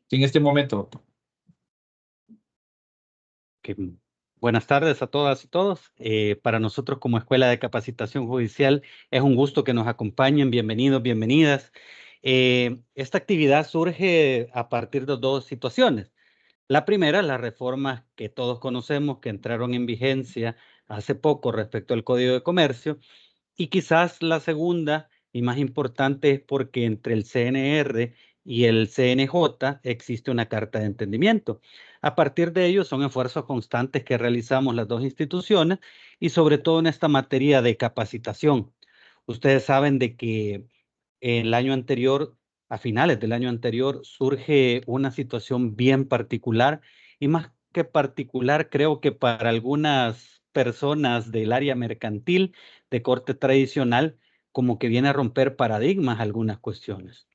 En este momento. Que, buenas tardes a todas y todos. Para nosotros como Escuela de Capacitación Judicial es un gusto que nos acompañen. Bienvenidos, bienvenidas. Esta actividad surge a partir de dos situaciones. La primera, las reformas que todos conocemos que entraron en vigencia hace poco respecto al Código de Comercio. Y quizás la segunda y más importante es porque entre el CNR y el CNJ existe una carta de entendimiento. A partir de ello son esfuerzos constantes que realizamos las dos instituciones y sobre todo en esta materia de capacitación. Ustedes saben de que el año anterior, a finales del año anterior, surge una situación bien particular y más que particular, creo que para algunas personas del área mercantil de corte tradicional, como que viene a romper paradigmas algunas cuestiones.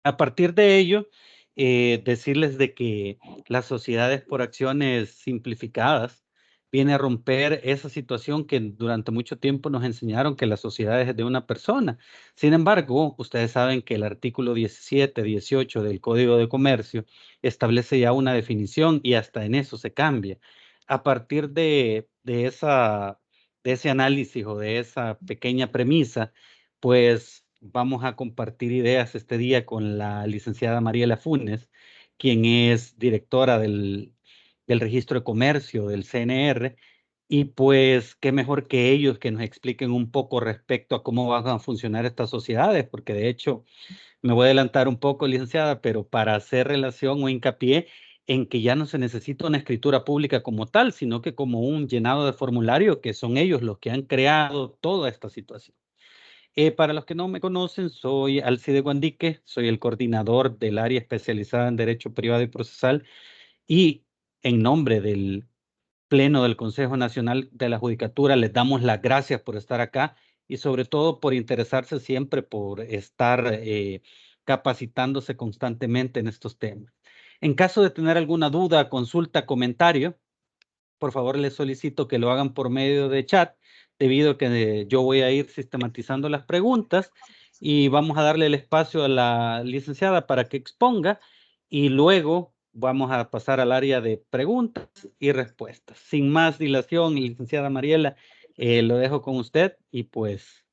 A partir de ello, decirles de que las sociedades por acciones simplificadas viene a romper esa situación que durante mucho tiempo nos enseñaron que la sociedad es de una persona. Sin embargo, ustedes saben que el artículo 17, 18 del Código de Comercio establece ya una definición y hasta en eso se cambia. A partir de ese análisis o de esa pequeña premisa, pues vamos a compartir ideas este día con la licenciada Mariela Funes, quien es directora del Registro de Comercio del CNR, y pues qué mejor que ellos que nos expliquen un poco respecto a cómo van a funcionar estas sociedades, porque de hecho me voy a adelantar un poco, licenciada, pero para hacer relación o hincapié en que ya no se necesita una escritura pública como tal, sino que como un llenado de formulario, que son ellos los que han creado toda esta situación. Para los que no me conocen, soy Alcide Guandique, soy el coordinador del área especializada en Derecho Privado y Procesal y en nombre del Pleno del Consejo Nacional de la Judicatura les damos las gracias por estar acá y sobre todo por interesarse siempre por estar capacitándose constantemente en estos temas. En caso de tener alguna duda, consulta, comentario, por favor les solicito que lo hagan por medio de chat, debido a que yo voy a ir sistematizando las preguntas y vamos a darle el espacio a la licenciada para que exponga y luego vamos a pasar al área de preguntas y respuestas. Sin más dilación, licenciada Mariela, lo dejo con usted y pues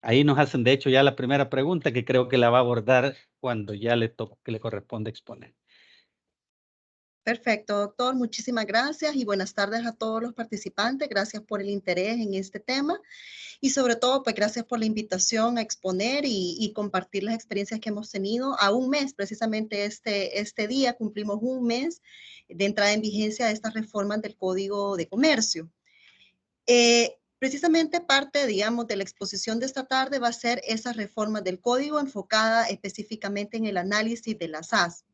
ahí nos hacen de hecho ya la primera pregunta que creo que la va a abordar cuando ya le toque, que le corresponde exponer. Perfecto, doctor. Muchísimas gracias y buenas tardes a todos los participantes. Gracias por el interés en este tema y sobre todo, pues gracias por la invitación a exponer y compartir las experiencias que hemos tenido a un mes. Precisamente este día cumplimos un mes de entrada en vigencia de estas reformas del Código de Comercio. Precisamente parte, digamos, de la exposición de esta tarde va a ser esas reformas del Código enfocada específicamente en el análisis de las SAS.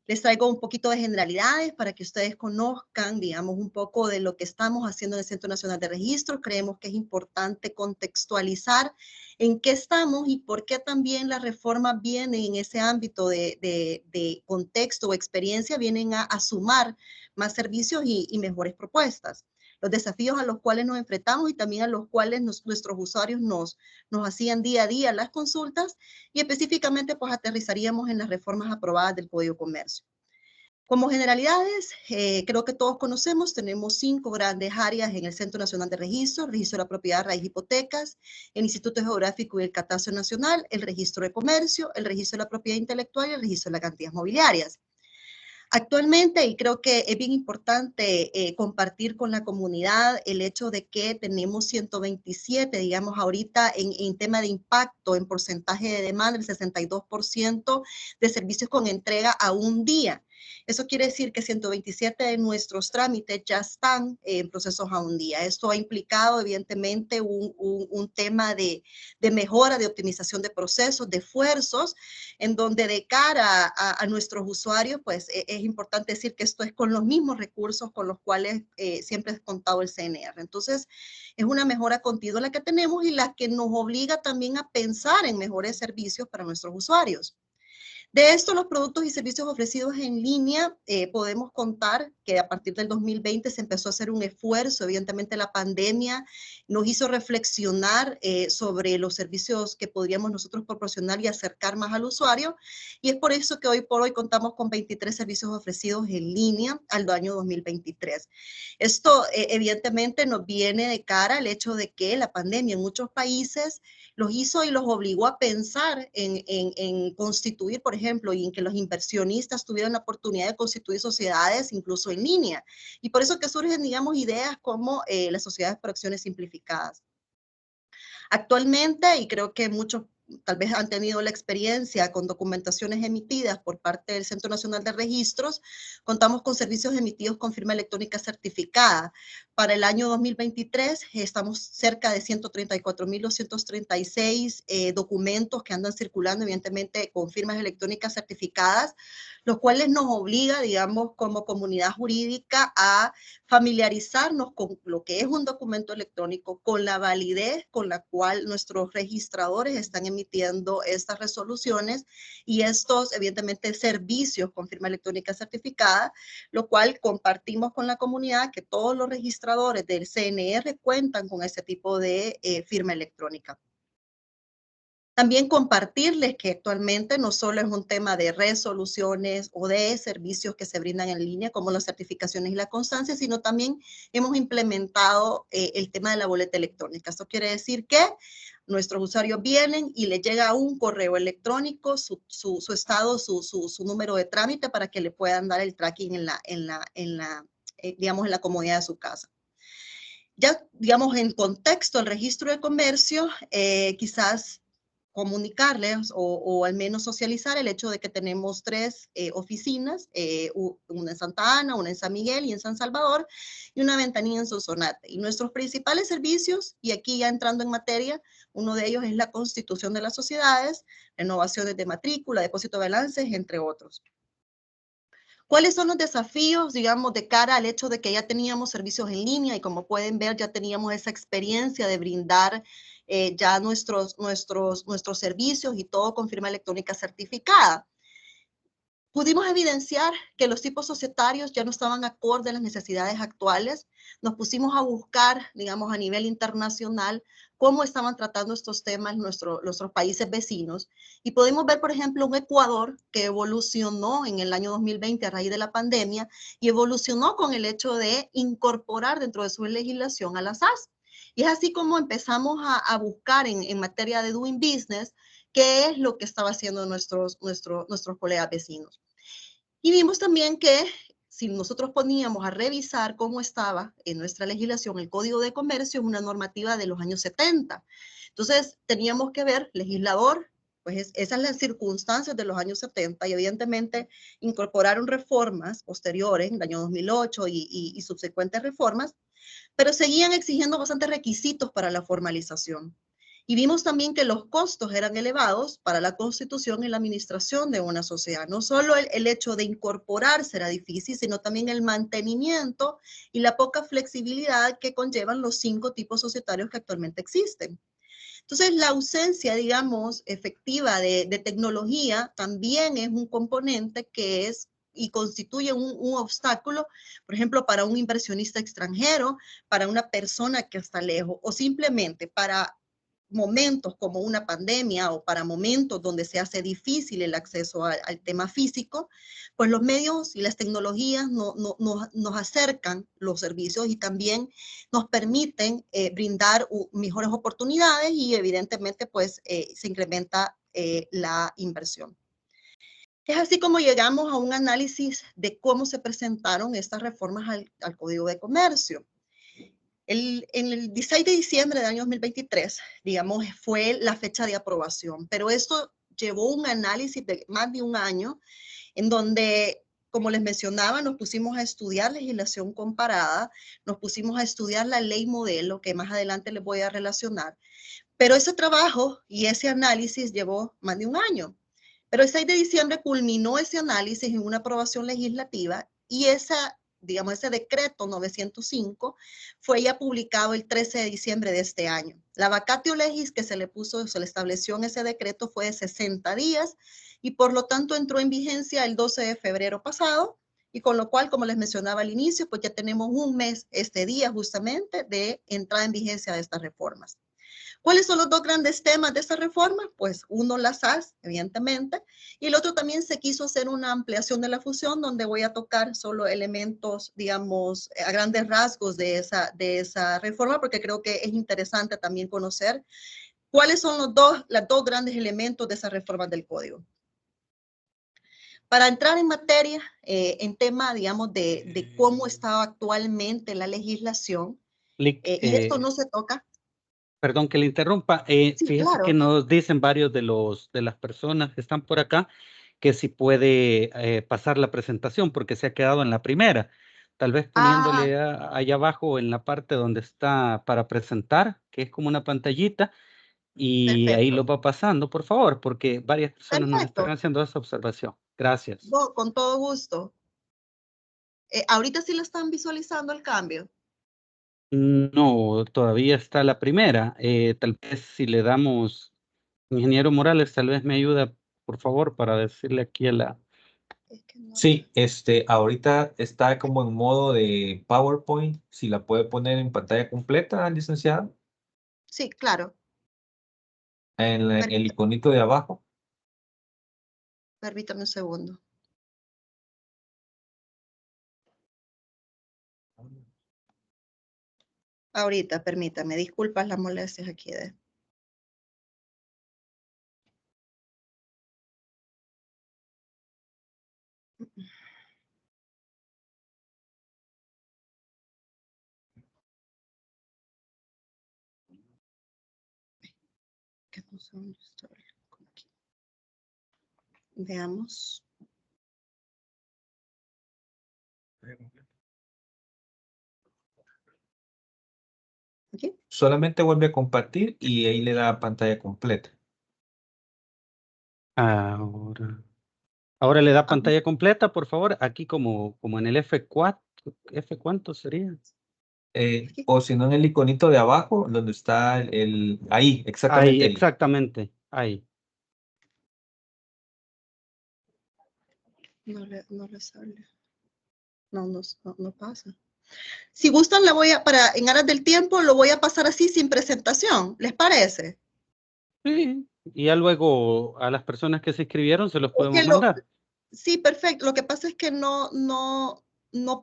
Les traigo un poquito de generalidades para que ustedes conozcan, digamos, un poco de lo que estamos haciendo en el Centro Nacional de Registro. Creemos que es importante contextualizar en qué estamos y por qué también las reformas vienen en ese ámbito de contexto o experiencia, vienen a sumar más servicios y mejores propuestas. Los desafíos a los cuales nos enfrentamos y también a los cuales nuestros usuarios nos hacían día a día las consultas y específicamente pues aterrizaríamos en las reformas aprobadas del Código de Comercio. Como generalidades, creo que todos conocemos, tenemos 5 grandes áreas en el Centro Nacional de Registro: el Registro de la Propiedad, Raíz y Hipotecas, el Instituto Geográfico y el Catastro Nacional, el Registro de Comercio, el Registro de la Propiedad Intelectual y el Registro de las Garantías Mobiliarias. Actualmente, y creo que es bien importante compartir con la comunidad el hecho de que tenemos 127, digamos, ahorita en tema de impacto, en porcentaje de demanda, el 62% de servicios con entrega a un día. Eso quiere decir que 127 de nuestros trámites ya están en procesos a un día. Esto ha implicado, evidentemente, un tema de mejora, de optimización de procesos, de esfuerzos, en donde de cara a nuestros usuarios, pues es importante decir que esto es con los mismos recursos con los cuales siempre ha contado el CNR. Entonces, es una mejora continua la que tenemos y la que nos obliga también a pensar en mejores servicios para nuestros usuarios. De esto, los productos y servicios ofrecidos en línea, podemos contar que a partir del 2020 se empezó a hacer un esfuerzo. Evidentemente, la pandemia nos hizo reflexionar sobre los servicios que podríamos nosotros proporcionar y acercar más al usuario. Y es por eso que hoy por hoy contamos con 23 servicios ofrecidos en línea al año 2023. Esto, evidentemente, nos viene de cara al hecho de que la pandemia en muchos países los hizo y los obligó a pensar en constituir, por ejemplo, y en que los inversionistas tuvieran la oportunidad de constituir sociedades incluso en línea. Y por eso que surgen, digamos, ideas como las sociedades por acciones simplificadas. Actualmente, y creo que muchos tal vez han tenido la experiencia con documentaciones emitidas por parte del Centro Nacional de Registros, contamos con servicios emitidos con firma electrónica certificada. Para el año 2023 estamos cerca de 134.236 documentos que andan circulando, evidentemente, con firmas electrónicas certificadas, lo cual nos obliga, digamos, como comunidad jurídica a familiarizarnos con lo que es un documento electrónico, con la validez con la cual nuestros registradores están emitiendo estas resoluciones y estos, evidentemente, servicios con firma electrónica certificada, lo cual compartimos con la comunidad que todos los registradores del CNR cuentan con ese tipo de firma electrónica. También compartirles que actualmente no solo es un tema de resoluciones o de servicios que se brindan en línea, como las certificaciones y la constancia, sino también hemos implementado el tema de la boleta electrónica. Esto quiere decir que nuestros usuarios vienen y les llega un correo electrónico, su estado, su número de trámite para que le puedan dar el tracking digamos, en la comodidad de su casa. Ya, digamos, en contexto, el registro de comercio, quizás comunicarles o al menos socializar el hecho de que tenemos 3 oficinas, una en Santa Ana, una en San Miguel y en San Salvador, y una ventanilla en Sonsonate. Y nuestros principales servicios, y aquí ya entrando en materia, uno de ellos es la constitución de las sociedades, renovaciones de matrícula, depósito de balances, entre otros. ¿Cuáles son los desafíos, digamos, de cara al hecho de que ya teníamos servicios en línea y como pueden ver ya teníamos esa experiencia de brindar ya nuestros servicios y todo con firma electrónica certificada? Pudimos evidenciar que los tipos societarios ya no estaban acorde a las necesidades actuales. Nos pusimos a buscar, digamos, a nivel internacional, cómo estaban tratando estos temas nuestros países vecinos. Y podemos ver, por ejemplo, un Ecuador que evolucionó en el año 2020 a raíz de la pandemia y evolucionó con el hecho de incorporar dentro de su legislación a las SAS. Y es así como empezamos a buscar en materia de doing business qué es lo que estaba haciendo nuestros colegas vecinos. Y vimos también que si nosotros poníamos a revisar cómo estaba en nuestra legislación el Código de Comercio, es una normativa de los años 70. Entonces, teníamos que ver, legislador, pues esas las circunstancias de los años 70 y evidentemente incorporaron reformas posteriores, en el año 2008 y subsecuentes reformas, pero seguían exigiendo bastantes requisitos para la formalización. Y vimos también que los costos eran elevados para la constitución y la administración de una sociedad. No solo el hecho de incorporarse era difícil, sino también el mantenimiento y la poca flexibilidad que conllevan los 5 tipos societarios que actualmente existen. Entonces, la ausencia, digamos, efectiva de tecnología también es un componente que es y constituye un obstáculo, por ejemplo, para un inversionista extranjero, para una persona que está lejos o simplemente para momentos como una pandemia o para momentos donde se hace difícil el acceso al tema físico, pues los medios y las tecnologías nos acercan los servicios y también nos permiten brindar mejores oportunidades y evidentemente pues se incrementa la inversión. Es así como llegamos a un análisis de cómo se presentaron estas reformas al Código de Comercio. En el 16 de diciembre del año 2023, digamos, fue la fecha de aprobación, pero esto llevó un análisis de más de un año en donde, como les mencionaba, nos pusimos a estudiar legislación comparada, nos pusimos a estudiar la ley modelo, que más adelante les voy a relacionar, pero ese trabajo y ese análisis llevó más de un año. Pero el 6 de diciembre culminó ese análisis en una aprobación legislativa y esa digamos, ese decreto 905 fue ya publicado el 13 de diciembre de este año. La vacatio legis que se le estableció en ese decreto fue de 60 días y por lo tanto entró en vigencia el 12 de febrero pasado y con lo cual, como les mencionaba al inicio, pues ya tenemos un mes este día justamente de entrada en vigencia de estas reformas. ¿Cuáles son los dos grandes temas de esta reforma? Pues uno, la SAS, evidentemente, y el otro también se quiso hacer una ampliación de la fusión, donde voy a tocar solo elementos, digamos, a grandes rasgos de esa reforma, porque creo que es interesante también conocer cuáles son los dos grandes elementos de esa reforma del código. Para entrar en materia, en tema, digamos, de cómo está actualmente la legislación, y esto no se toca. Perdón que le interrumpa. Sí, Fíjese que claro. nos dicen varios de las personas que están por acá que si puede pasar la presentación porque se ha quedado en la primera. Tal vez poniéndole allá abajo en la parte donde está para presentar, que es como una pantallita, y ahí Perfecto. lo va pasando, por favor, porque varias personas nos están Perfecto. haciendo esa observación. Gracias. Con todo gusto. Ahorita sí lo están visualizando el cambio. No, todavía está la primera. Tal vez si le damos, ingeniero Morales, tal vez me ayuda, por favor, para decirle aquí a la... Es que no Sí, ahorita está como en modo de PowerPoint. Si la puede poner en pantalla completa, licenciada, Sí, claro. en el Permítame, iconito de abajo. permítame un segundo. Ahorita, permítame. Disculpas las molestias aquí de... que no sé dónde está el icono aquí. Veamos. Aquí. Solamente vuelve a compartir y ahí le da pantalla completa. Ahora le da Ajá. pantalla completa, por favor, aquí como en el F4, ¿F cuánto sería? Aquí. O si no, en el iconito de abajo, donde está ahí, Ahí, exactamente ahí. exactamente, ahí. No le sale. No pasa. Si gustan, en aras del tiempo, lo voy a pasar así sin presentación. ¿Les parece? Sí, y ya luego a las personas que se inscribieron se los Es podemos que mandar. sí, perfecto. Lo que pasa es que no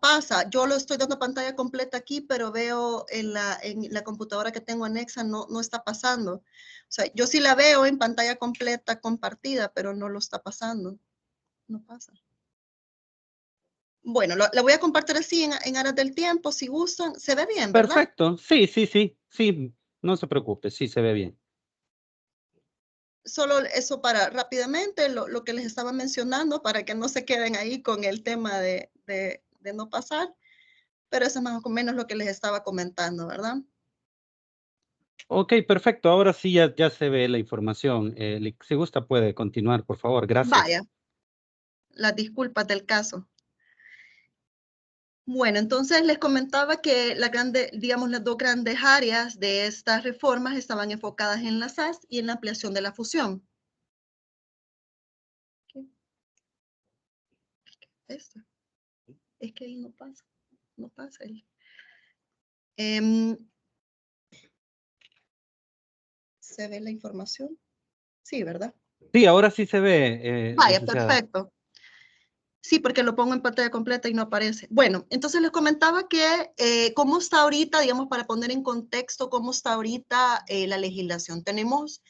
pasa. Yo lo estoy dando pantalla completa aquí, pero veo en la computadora que tengo anexa no está pasando. O sea, yo sí la veo en pantalla completa compartida, pero no lo está pasando. No pasa. Bueno, la voy a compartir así en aras del tiempo, si gustan. Se ve bien, ¿verdad? Perfecto, sí, no se preocupe, sí se ve bien. Solo eso para rápidamente, lo que les estaba mencionando, para que no se queden ahí con el tema de no pasar, pero eso es más o menos lo que les estaba comentando, ¿verdad? Ok, perfecto, ahora sí ya se ve la información. Si gusta puede continuar, por favor, gracias. Vaya, las disculpas del caso. Bueno, entonces les comentaba que digamos, las dos grandes áreas de estas reformas estaban enfocadas en la SAS y en la ampliación de la fusión. Esta. Es que ahí no pasa. ¿Se ve la información? Sí, ¿verdad? Sí, ahora sí se ve, Vaya, licenciada. perfecto. Sí, porque lo pongo en pantalla completa y no aparece. Bueno, entonces les comentaba que cómo está ahorita, digamos, para poner en contexto cómo está ahorita la legislación. Tenemos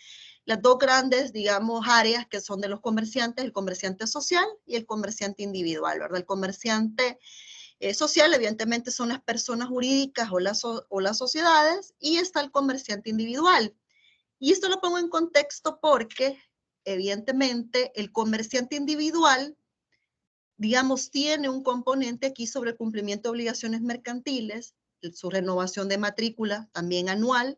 las dos grandes, digamos, áreas que son de los comerciantes, el comerciante social y el comerciante individual, ¿verdad? El comerciante social, evidentemente, son las personas jurídicas o las sociedades, y está el comerciante individual. Y esto lo pongo en contexto porque, evidentemente, el comerciante individual, digamos, tiene un componente aquí sobre el cumplimiento de obligaciones mercantiles, su renovación de matrícula también anual,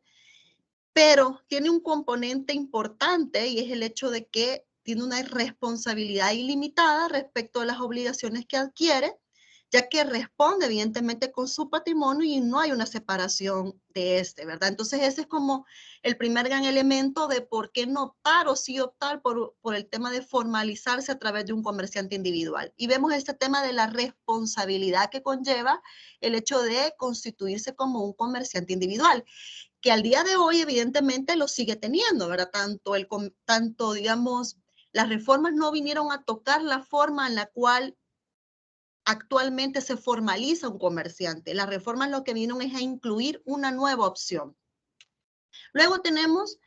pero tiene un componente importante y es el hecho de que tiene una responsabilidad ilimitada respecto a las obligaciones que adquiere, ya que responde evidentemente con su patrimonio y no hay una separación de este, ¿verdad? Entonces ese es como el primer gran elemento de por qué no optar o sí optar por el tema de formalizarse a través de un comerciante individual. Y vemos este tema de la responsabilidad que conlleva el hecho de constituirse como un comerciante individual, que al día de hoy evidentemente lo sigue teniendo, ¿verdad? Tanto digamos, las reformas no vinieron a tocar la forma en la cual actualmente se formaliza un comerciante. Las reformas lo que vinieron es a incluir una nueva opción. Luego tenemos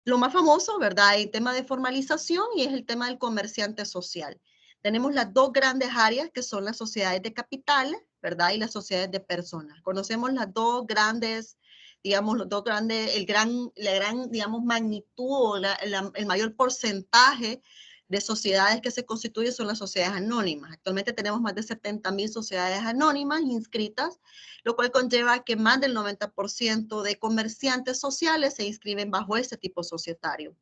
lo más famoso, ¿verdad? El tema de formalización y es el tema del comerciante social. Tenemos las dos grandes áreas que son las sociedades de capitales, ¿verdad? Y las sociedades de personas. Conocemos las dos grandes, digamos, la gran, digamos, magnitud o el mayor porcentaje de sociedades que se constituyen son las sociedades anónimas. Actualmente tenemos más de 70,000 sociedades anónimas inscritas, lo cual conlleva que más del 90% de comerciantes sociales se inscriben bajo este tipo societario.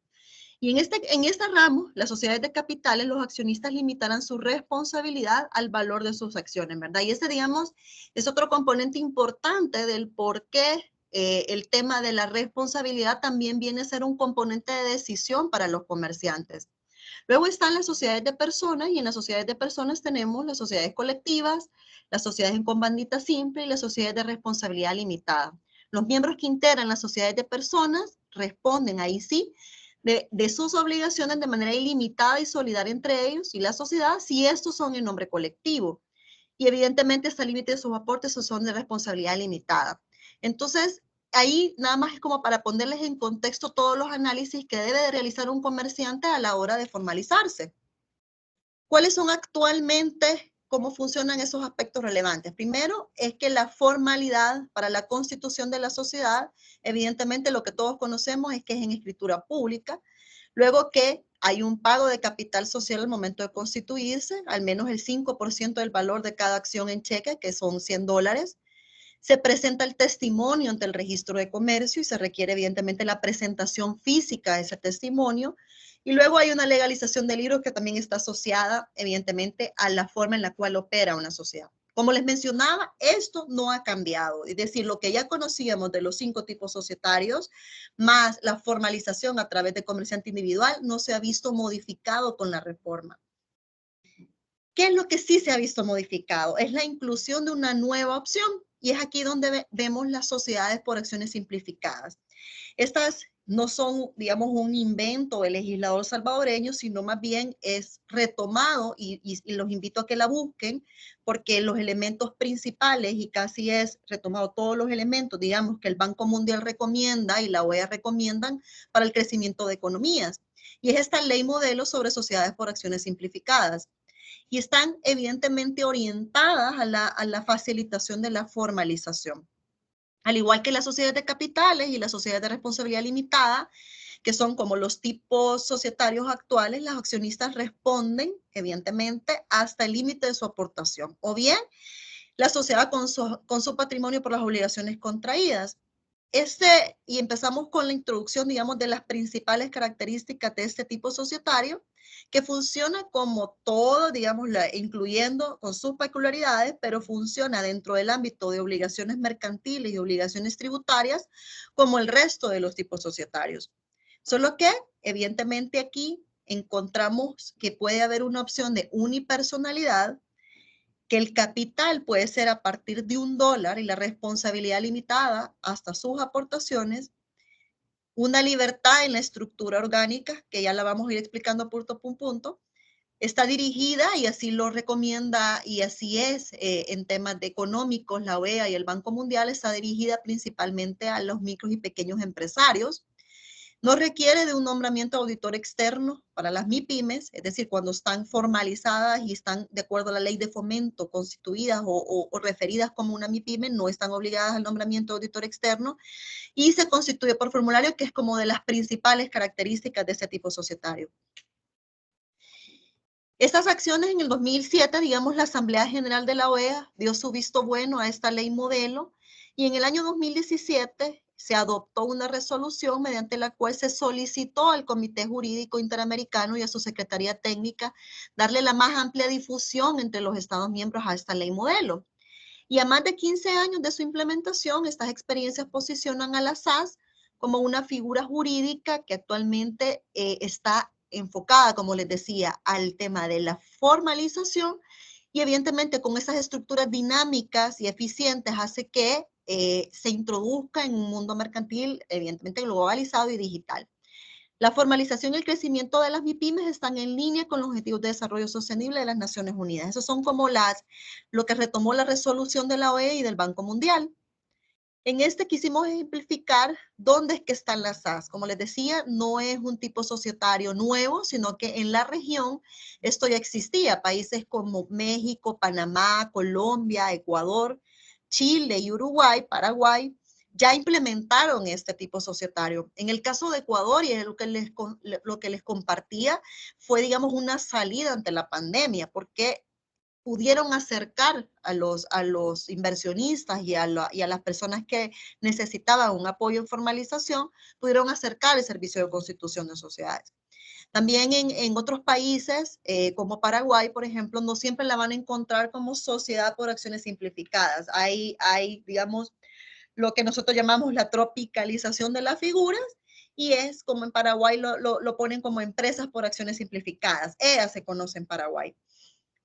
Y en este ramo, las sociedades de capitales, los accionistas limitarán su responsabilidad al valor de sus acciones, ¿verdad? Y ese, digamos, es otro componente importante del por qué el tema de la responsabilidad también viene a ser un componente de decisión para los comerciantes. Luego están las sociedades de personas y en las sociedades de personas tenemos las sociedades colectivas, las sociedades en comandita simple y las sociedades de responsabilidad limitada. Los miembros que integran las sociedades de personas responden ahí sí de sus obligaciones de manera ilimitada y solidaria entre ellos y la sociedad si estos son en nombre colectivo. Y evidentemente está el límite de sus aportes son de responsabilidad limitada. Entonces, ahí nada más es como para ponerles en contexto todos los análisis que debe de realizar un comerciante a la hora de formalizarse. ¿Cuáles son actualmente, cómo funcionan esos aspectos relevantes? Primero es que la formalidad para la constitución de la sociedad, evidentemente lo que todos conocemos es que es en escritura pública. Luego que hay un pago de capital social al momento de constituirse, al menos el 5% del valor de cada acción en cheque, que son $100. Se presenta el testimonio ante el registro de comercio y se requiere evidentemente la presentación física de ese testimonio. Y luego hay una legalización del libro que también está asociada evidentemente a la forma en la cual opera una sociedad. Como les mencionaba, esto no ha cambiado. Es decir, lo que ya conocíamos de los 5 tipos societarios, más la formalización a través de comerciante individual, no se ha visto modificado con la reforma. ¿Qué es lo que sí se ha visto modificado? Es la inclusión de una nueva opción. Y es aquí donde vemos las sociedades por acciones simplificadas. Estas no son, digamos, un invento del legislador salvadoreño, sino más bien es retomado y los invito a que la busquen porque los elementos principales y casi es retomado todos los elementos, digamos, que el Banco Mundial recomienda y la OEA recomiendan para el crecimiento de economías. Y es esta ley modelo sobre sociedades por acciones simplificadas. Y están evidentemente orientadas a la facilitación de la formalización. Al igual que las sociedades de capitales y las sociedades de responsabilidad limitada, que son como los tipos societarios actuales, los accionistas responden evidentemente hasta el límite de su aportación. O bien, la sociedad con su patrimonio por las obligaciones contraídas. Y empezamos con la introducción, digamos, de las principales características de este tipo societario, que funciona como todo, digamos, incluyendo con sus peculiaridades, pero funciona dentro del ámbito de obligaciones mercantiles y obligaciones tributarias como el resto de los tipos societarios. Solo que, evidentemente, aquí encontramos que puede haber una opción de unipersonalidad, que el capital puede ser a partir de $1 y la responsabilidad limitada hasta sus aportaciones, una libertad en la estructura orgánica, que ya la vamos a ir explicando punto por punto, está dirigida y así lo recomienda y así es en temas de económicos, la OEA y el Banco Mundial está dirigida principalmente a los micros y pequeños empresarios. No requiere de un nombramiento de auditor externo para las MIPYMES, es decir, cuando están formalizadas y están de acuerdo a la ley de fomento constituidas o referidas como una MIPYME, no están obligadas al nombramiento de auditor externo y se constituye por formulario, que es como de las principales características de este tipo societario. Estas acciones en el 2007, digamos, la Asamblea General de la OEA dio su visto bueno a esta ley modelo y en el año 2017 se adoptó una resolución mediante la cual se solicitó al Comité Jurídico Interamericano y a su Secretaría Técnica darle la más amplia difusión entre los Estados miembros a esta ley modelo. Y a más de 15 años de su implementación, estas experiencias posicionan a la SAS como una figura jurídica que actualmente está enfocada, como les decía, al tema de la formalización, y evidentemente con esas estructuras dinámicas y eficientes hace que se introduzca en un mundo mercantil, evidentemente globalizado y digital. La formalización y el crecimiento de las MIPYMES están en línea con los Objetivos de Desarrollo Sostenible de las Naciones Unidas. Esos son como lo que retomó la resolución de la OEA y del Banco Mundial. En este quisimos ejemplificar dónde es que están las SAS. Como les decía, no es un tipo societario nuevo, sino que en la región esto ya existía. Países como México, Panamá, Colombia, Ecuador, Chile y Uruguay, Paraguay, ya implementaron este tipo societario. En el caso de Ecuador, y es lo que les compartía, fue, digamos, una salida ante la pandemia, porque pudieron acercar a los inversionistas y a las personas que necesitaban un apoyo en formalización, pudieron acercar el servicio de constitución de sociedades. También en otros países, como Paraguay, por ejemplo, no siempre la van a encontrar como sociedad por acciones simplificadas. Hay digamos, lo que nosotros llamamos la tropicalización de las figuras, y es como en Paraguay lo ponen como empresas por acciones simplificadas. EA se conoce en Paraguay.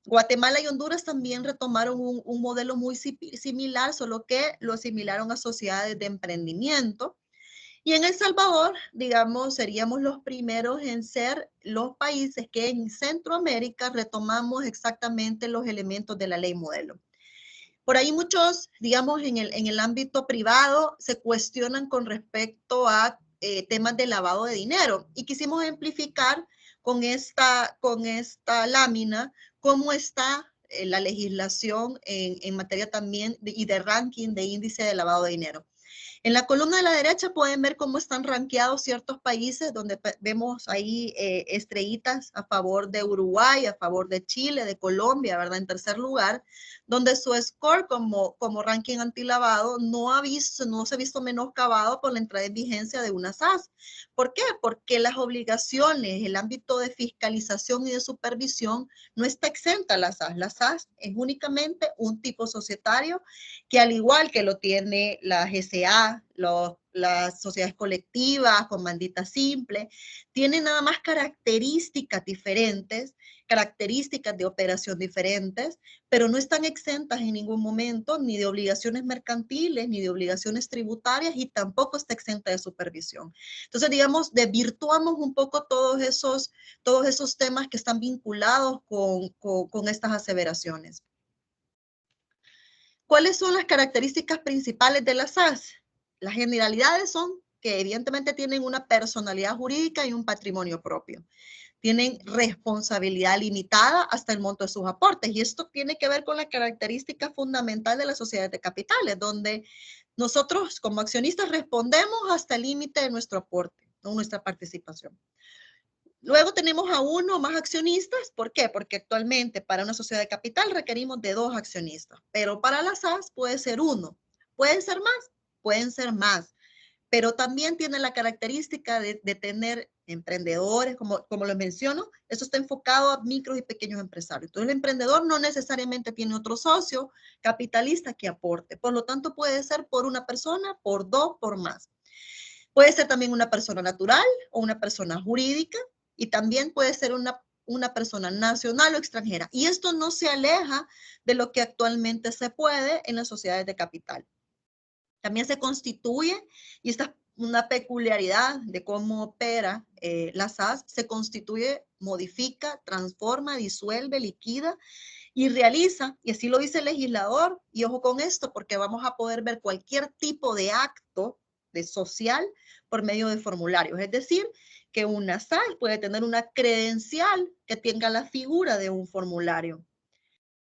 Guatemala y Honduras también retomaron un modelo muy similar, solo que lo asimilaron a sociedades de emprendimiento. Y en El Salvador, digamos, seríamos los primeros en ser los países que en Centroamérica retomamos exactamente los elementos de la ley modelo. Por ahí muchos, digamos, en el ámbito privado se cuestionan con respecto a temas de lavado de dinero, y quisimos ejemplificar con esta lámina cómo está la legislación en materia también y de ranking de índice de lavado de dinero. En la columna de la derecha pueden ver cómo están rankeados ciertos países, donde vemos ahí estrellitas a favor de Uruguay, a favor de Chile, de Colombia, ¿verdad? En tercer lugar, donde su score como ranking antilavado no se ha visto menoscabado por la entrada en vigencia de una SAS. ¿Por qué? Porque las obligaciones, el ámbito de fiscalización y de supervisión no está exenta a la SAS. La SAS es únicamente un tipo societario que, al igual que lo tiene la GCA, las sociedades colectivas, comandita simple, tienen nada más características diferentes, características de operación diferentes, pero no están exentas en ningún momento ni de obligaciones mercantiles, ni de obligaciones tributarias, y tampoco está exenta de supervisión. Entonces, digamos, desvirtuamos un poco todos esos temas que están vinculados con estas aseveraciones. ¿Cuáles son las características principales de las SAS? Las generalidades son que evidentemente tienen una personalidad jurídica y un patrimonio propio. Tienen responsabilidad limitada hasta el monto de sus aportes, y esto tiene que ver con la característica fundamental de las sociedades de capitales, donde nosotros como accionistas respondemos hasta el límite de nuestro aporte, no nuestra participación. Luego tenemos a uno o más accionistas. ¿Por qué? Porque actualmente para una sociedad de capital requerimos de 2 accionistas, pero para la SAS puede ser 1. Pueden ser más, pueden ser más, pero también tiene la característica de tener emprendedores, como les menciono. Eso está enfocado a micros y pequeños empresarios. Entonces el emprendedor no necesariamente tiene otro socio capitalista que aporte. Por lo tanto, puede ser por una persona, por 2, por más. Puede ser también una persona natural o una persona jurídica, y también puede ser una persona nacional o extranjera. Y esto no se aleja de lo que actualmente se puede en las sociedades de capital. También se constituye, y esta es una peculiaridad de cómo opera la SAS, se constituye, modifica, transforma, disuelve, liquida y realiza, y así lo dice el legislador. Y ojo con esto, porque vamos a poder ver cualquier tipo de acto de social por medio de formularios. Es decir, que una SAS puede tener una credencial que tenga la figura de un formulario.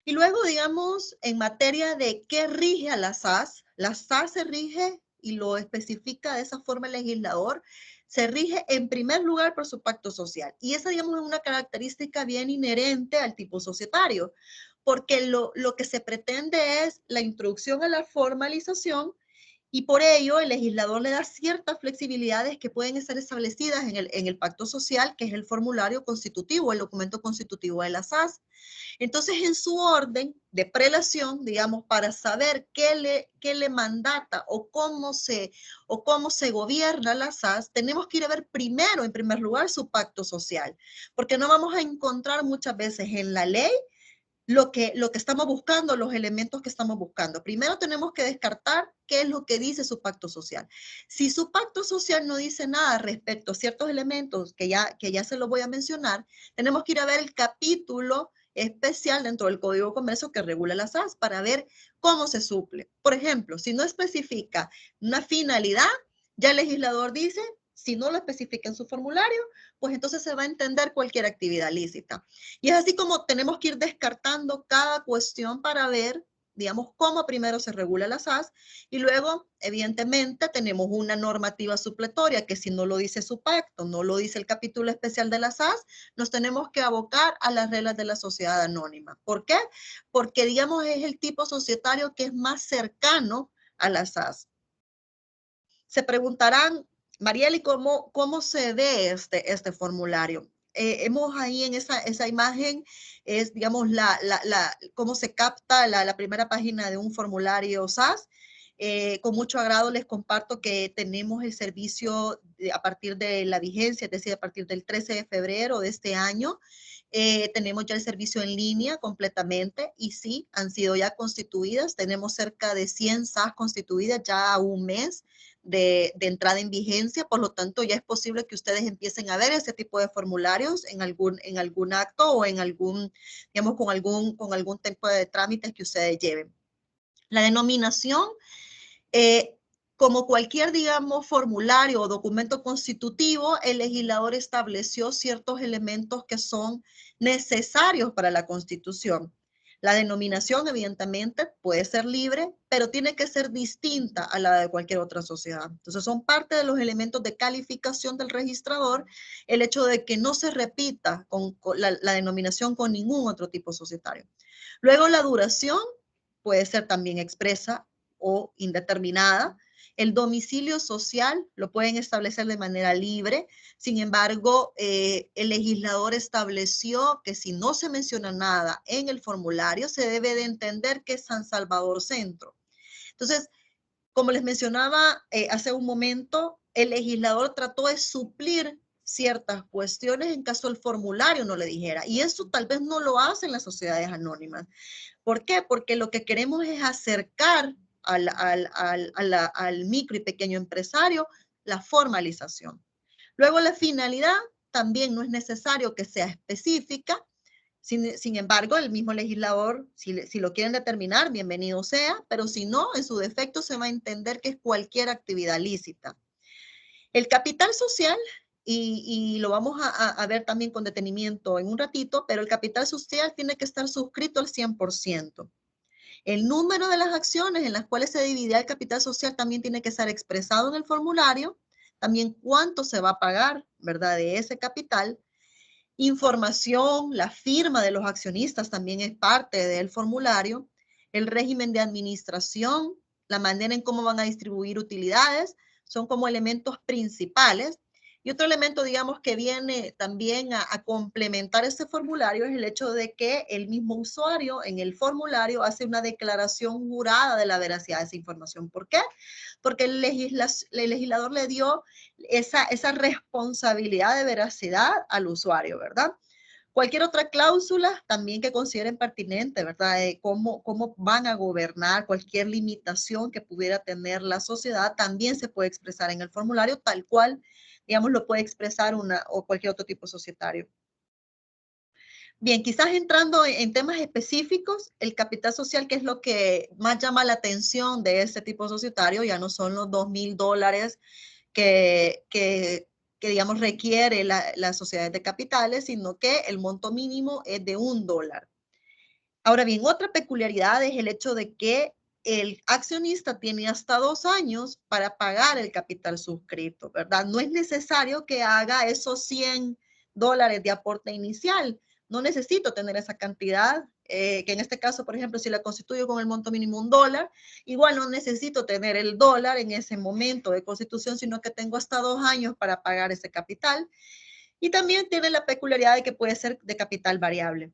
Y luego, digamos, en materia de qué rige a la SAS se rige, y lo especifica de esa forma el legislador, se rige en primer lugar por su pacto social. Y esa, digamos, es una característica bien inherente al tipo societario, porque lo que se pretende es la introducción a la formalización Y por ello, el legislador le da ciertas flexibilidades que pueden estar establecidas en el pacto social, que es el formulario constitutivo, el documento constitutivo de la SAS. Entonces, en su orden de prelación, digamos, para saber qué le mandata o cómo se gobierna la SAS, tenemos que ir a ver primero, en primer lugar, su pacto social, porque no vamos a encontrar muchas veces en la ley lo que estamos buscando, los elementos que estamos buscando. Primero tenemos que descartar qué es lo que dice su pacto social. Si su pacto social no dice nada respecto a ciertos elementos que ya se los voy a mencionar, tenemos que ir a ver el capítulo especial dentro del Código de Comercio que regula las SAS para ver cómo se suple. Por ejemplo, si no especifica una finalidad, ya el legislador dice, si no lo especifica en su formulario, pues entonces se va a entender cualquier actividad lícita. Y es así como tenemos que ir descartando cada cuestión para ver, digamos, cómo primero se regula la SAS y luego, evidentemente, tenemos una normativa supletoria que si no lo dice su pacto, no lo dice el capítulo especial de la SAS, nos tenemos que abocar a las reglas de la sociedad anónima. ¿Por qué? Porque, digamos, es el tipo societario que es más cercano a la SAS. Se preguntarán, Marieli, ¿cómo se ve este formulario? Hemos ahí en esa imagen, es, digamos, cómo se capta la primera página de un formulario SAS. Con mucho agrado les comparto que tenemos el servicio a partir de la vigencia, es decir, a partir del 13 de febrero de este año. Tenemos ya el servicio en línea completamente y sí, han sido ya constituidas. Tenemos cerca de 100 SAS constituidas ya a un mes de entrada en vigencia, por lo tanto ya es posible que ustedes empiecen a ver ese tipo de formularios en algún acto o en algún, digamos, con algún tipo de trámites que ustedes lleven. La denominación, como cualquier, digamos, formulario o documento constitutivo, el legislador estableció ciertos elementos que son necesarios para la Constitución. La denominación, evidentemente, puede ser libre, pero tiene que ser distinta a la de cualquier otra sociedad. Entonces, son parte de los elementos de calificación del registrador, el hecho de que no se repita con la denominación con ningún otro tipo societario. Luego, la duración puede ser también expresa o indeterminada. El domicilio social lo pueden establecer de manera libre. Sin embargo, el legislador estableció que si no se menciona nada en el formulario, se debe de entender que es San Salvador Centro. Entonces, como les mencionaba hace un momento, el legislador trató de suplir ciertas cuestiones en caso el formulario no le dijera. Y eso tal vez no lo hacen las sociedades anónimas. ¿Por qué? Porque lo que queremos es acercar al micro y pequeño empresario la formalización. Luego la finalidad también no es necesario que sea específica. Sin embargo, el mismo legislador, si lo quieren determinar, bienvenido sea, pero si no, en su defecto se va a entender que es cualquier actividad lícita. El capital social, y lo vamos a ver también con detenimiento en un ratito, pero el capital social tiene que estar suscrito al 100%. El número de las acciones en las cuales se dividirá el capital social también tiene que estar expresado en el formulario, también cuánto se va a pagar, ¿verdad?, de ese capital. Información, la firma de los accionistas también es parte del formulario, el régimen de administración, la manera en cómo van a distribuir utilidades, son como elementos principales. Y otro elemento, digamos, que viene también a complementar este formulario es el hecho de que el mismo usuario en el formulario hace una declaración jurada de la veracidad de esa información. ¿Por qué? Porque el legislador le dio esa responsabilidad de veracidad al usuario, ¿verdad? Cualquier otra cláusula también que consideren pertinente, ¿verdad? Cómo van a gobernar, cualquier limitación que pudiera tener la sociedad también se puede expresar en el formulario, tal cual, digamos, lo puede expresar una o cualquier otro tipo societario. Bien, quizás entrando en temas específicos, el capital social, que es lo que más llama la atención de este tipo societario, ya no son los $2,000 que digamos, requiere la sociedad de capitales, sino que el monto mínimo es de $1. Ahora bien, otra peculiaridad es el hecho de que el accionista tiene hasta 2 años para pagar el capital suscrito, ¿verdad? No es necesario que haga esos $100 de aporte inicial. No necesito tener esa cantidad, que en este caso, por ejemplo, si la constituyo con el monto mínimo $1, igual no necesito tener el dólar en ese momento de constitución, sino que tengo hasta 2 años para pagar ese capital. Y también tiene la peculiaridad de que puede ser de capital variable.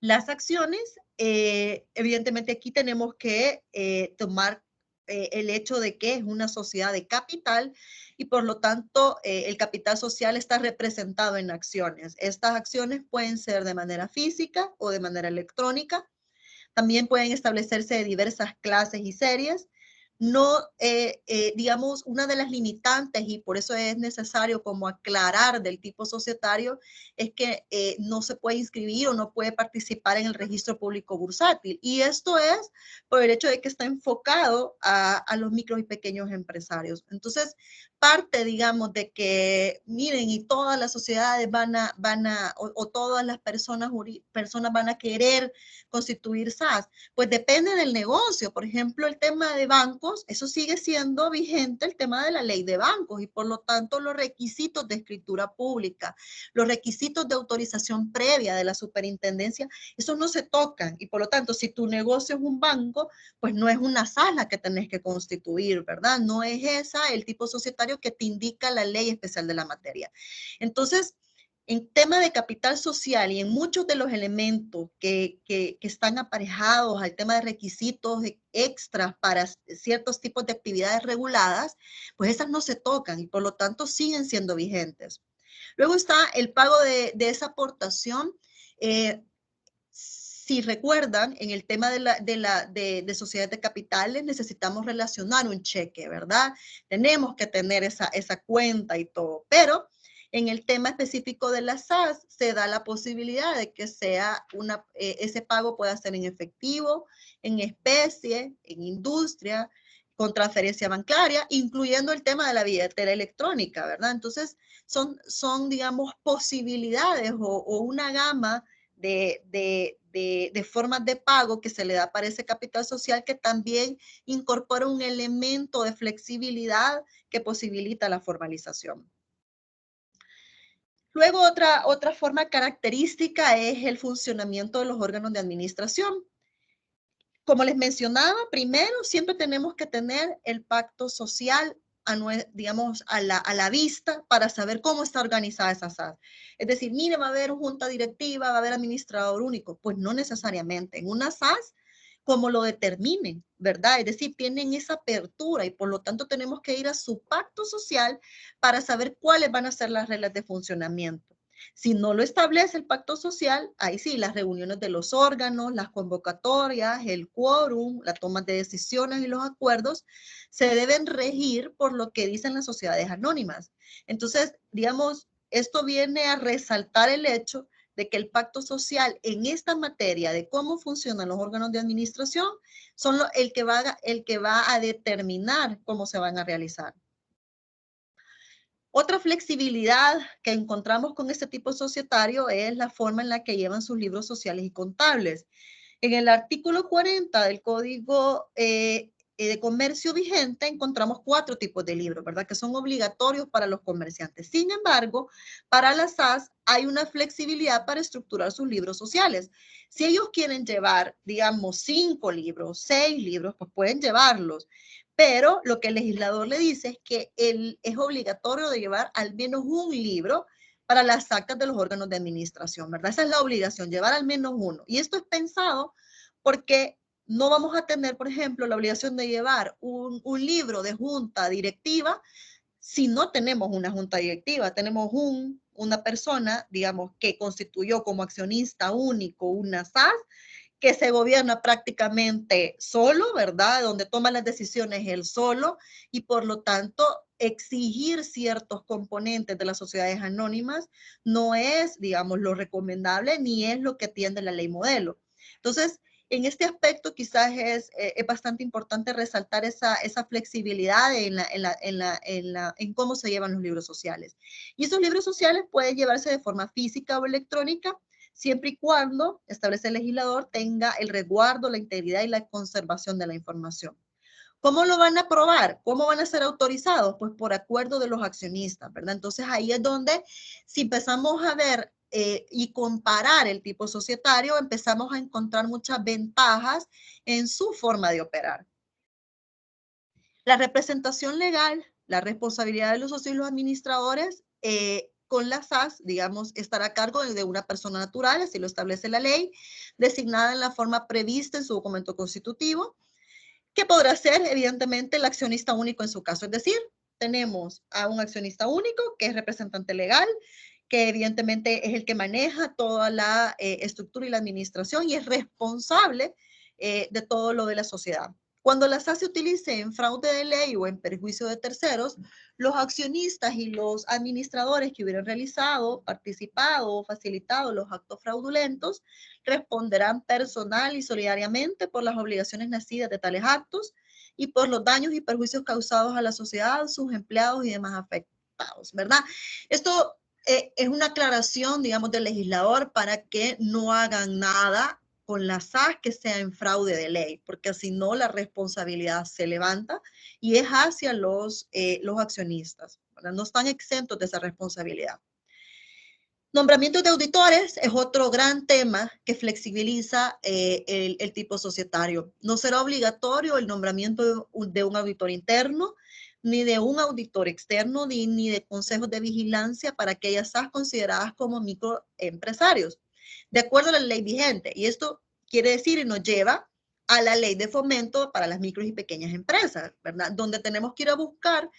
Las acciones, evidentemente aquí tenemos que tomar el hecho de que es una sociedad de capital y por lo tanto el capital social está representado en acciones. Estas acciones pueden ser de manera física o de manera electrónica. También pueden establecerse de diversas clases y series. No, digamos, una de las limitantes, y por eso es necesario como aclarar del tipo societario, es que no se puede inscribir o no puede participar en el registro público bursátil. Y esto es por el hecho de que está enfocado a los micros y pequeños empresarios. Entonces, parte, digamos, de que, miren, y todas las sociedades o todas las personas van a querer constituir SAS, pues depende del negocio. Por ejemplo, el tema de bancos, eso sigue siendo vigente, el tema de la ley de bancos, y por lo tanto los requisitos de escritura pública, los requisitos de autorización previa de la superintendencia, esos no se tocan, y por lo tanto, si tu negocio es un banco, pues no es una SAS la que tenés que constituir, ¿verdad? No es esa el tipo societario que te indica la ley especial de la materia. Entonces, en tema de capital social y en muchos de los elementos que están aparejados al tema de requisitos extras para ciertos tipos de actividades reguladas, pues esas no se tocan y por lo tanto siguen siendo vigentes. Luego está el pago de esa aportación. Si recuerdan, en el tema de sociedades de capitales necesitamos relacionar un cheque, ¿verdad? Tenemos que tener esa cuenta y todo, pero en el tema específico de la SAS se da la posibilidad de que sea ese pago pueda ser en efectivo, en especie, en industria, con transferencia bancaria, incluyendo el tema de la billetera electrónica, ¿verdad? Entonces, son digamos, posibilidades o una gama de formas de pago que se le da para ese capital social que también incorpora un elemento de flexibilidad que posibilita la formalización. Luego, otra forma característica es el funcionamiento de los órganos de administración. Como les mencionaba, primero siempre tenemos que tener el pacto social digamos, a la vista para saber cómo está organizada esa SAS. Es decir, mire, va a haber junta directiva, va a haber administrador único. Pues no necesariamente. En una SAS, como lo determinen, ¿verdad? Es decir, tienen esa apertura y por lo tanto tenemos que ir a su pacto social para saber cuáles van a ser las reglas de funcionamiento. Si no lo establece el pacto social, ahí sí, las reuniones de los órganos, las convocatorias, el quórum, la toma de decisiones y los acuerdos se deben regir por lo que dicen las sociedades anónimas. Entonces, digamos, esto viene a resaltar el hecho de que el pacto social en esta materia de cómo funcionan los órganos de administración son el que va a determinar cómo se van a realizar. Otra flexibilidad que encontramos con este tipo societario es la forma en la que llevan sus libros sociales y contables. En el artículo 40 del Código de Comercio vigente encontramos 4 tipos de libros, ¿verdad? Que son obligatorios para los comerciantes. Sin embargo, para las SAS hay una flexibilidad para estructurar sus libros sociales. Si ellos quieren llevar, digamos, 5 libros, 6 libros, pues pueden llevarlos. Pero lo que el legislador le dice es que es obligatorio de llevar al menos un libro para las actas de los órganos de administración, ¿verdad? Esa es la obligación, llevar al menos uno. Y esto es pensado porque no vamos a tener, por ejemplo, la obligación de llevar un libro de junta directiva si no tenemos una junta directiva. Tenemos una persona, digamos, que constituyó como accionista único una SAS, que se gobierna prácticamente solo, ¿verdad? Donde toma las decisiones él solo y por lo tanto exigir ciertos componentes de las sociedades anónimas no es, digamos, lo recomendable ni es lo que atiende la ley modelo. Entonces, en este aspecto quizás es bastante importante resaltar esa flexibilidad en cómo se llevan los libros sociales. Y esos libros sociales pueden llevarse de forma física o electrónica, siempre y cuando, establece el legislador, tenga el resguardo, la integridad y la conservación de la información. ¿Cómo lo van a aprobar? ¿Cómo van a ser autorizados? Pues por acuerdo de los accionistas, ¿verdad? Entonces ahí es donde, si empezamos a ver y comparar el tipo societario, empezamos a encontrar muchas ventajas en su forma de operar. La representación legal, la responsabilidad de los socios y los administradores con la SAS, digamos, estará a cargo de una persona natural, así lo establece la ley, designada en la forma prevista en su documento constitutivo, que podrá ser, evidentemente, el accionista único en su caso. Es decir, tenemos a un accionista único, que es representante legal, que evidentemente es el que maneja toda la estructura y la administración y es responsable de todo lo de la sociedad. Cuando la SAS se utilice en fraude de ley o en perjuicio de terceros, los accionistas y los administradores que hubieran realizado, participado o facilitado los actos fraudulentos responderán personal y solidariamente por las obligaciones nacidas de tales actos y por los daños y perjuicios causados a la sociedad, sus empleados y demás afectados, ¿verdad? Esto es una aclaración, digamos, del legislador para que no hagan nada con la SAS que sea en fraude de ley, porque si no la responsabilidad se levanta y es hacia los accionistas, ¿verdad? No están exentos de esa responsabilidad. Nombramiento de auditores es otro gran tema que flexibiliza el tipo societario. No será obligatorio el nombramiento de un auditor interno, ni de un auditor externo, ni de consejos de vigilancia para aquellas SAS consideradas como microempresarios, de acuerdo a la ley vigente. Y esto quiere decir y nos lleva a la ley de fomento para las micro y pequeñas empresas, ¿verdad? Donde tenemos que ir a buscar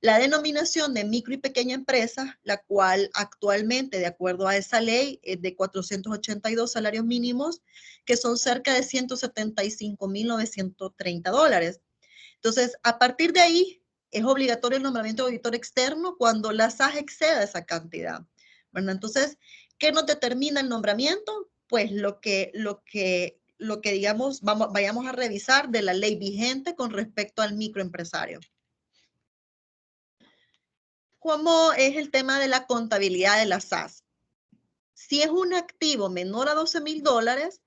la denominación de micro y pequeña empresa, la cual actualmente, de acuerdo a esa ley, es de 482 salarios mínimos, que son cerca de $175,930. Entonces, a partir de ahí, es obligatorio el nombramiento de auditor externo cuando la SAS exceda esa cantidad, ¿verdad? Entonces, ¿qué nos determina el nombramiento? Pues lo que digamos, vayamos a revisar de la ley vigente con respecto al microempresario. ¿Cómo es el tema de la contabilidad de la SAS? Si es un activo menor a $12,000,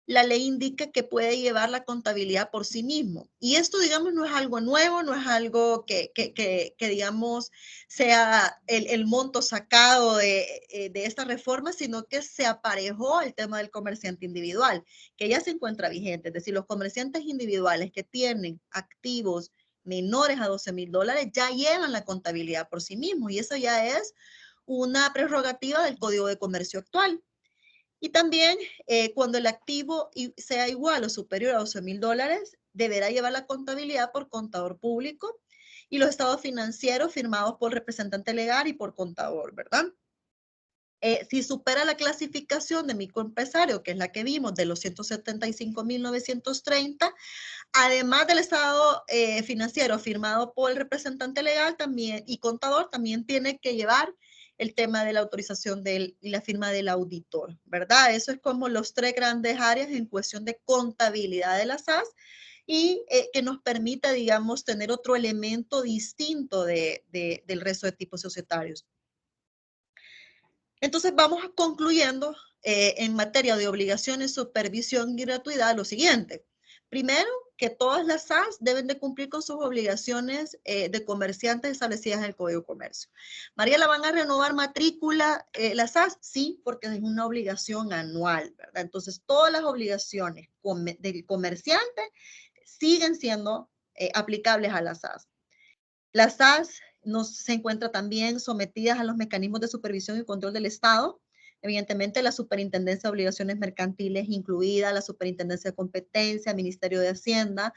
la ley indica que puede llevar la contabilidad por sí mismo. Y esto, digamos, no es algo nuevo, no es algo que digamos, sea el monto sacado de esta reforma, sino que se aparejó el tema del comerciante individual, que ya se encuentra vigente. Es decir, los comerciantes individuales que tienen activos menores a $12,000 ya llevan la contabilidad por sí mismos. Y eso ya es una prerrogativa del Código de Comercio actual. Y también cuando el activo sea igual o superior a $12,000, deberá llevar la contabilidad por contador público y los estados financieros firmados por representante legal y por contador, ¿verdad? Si supera la clasificación de microempresario, que es la que vimos de los 175,930, además del estado financiero firmado por el representante legal también y contador, también tiene que llevar el tema de la autorización y la firma del auditor, ¿verdad? Eso es como los tres grandes áreas en cuestión de contabilidad de las SAS y que nos permita, digamos, tener otro elemento distinto del resto de tipos societarios. Entonces vamos concluyendo en materia de obligaciones, supervisión y gratuidad lo siguiente. Primero, que todas las SAS deben de cumplir con sus obligaciones de comerciantes establecidas en el Código de Comercio. María, ¿la van a renovar matrícula las SAS? Sí, porque es una obligación anual, ¿verdad? Entonces, todas las obligaciones del comerciante siguen siendo aplicables a las SAS. Las SAS se encuentran también sometidas a los mecanismos de supervisión y control del Estado. Evidentemente, la Superintendencia de Obligaciones Mercantiles incluida, la Superintendencia de Competencia, Ministerio de Hacienda,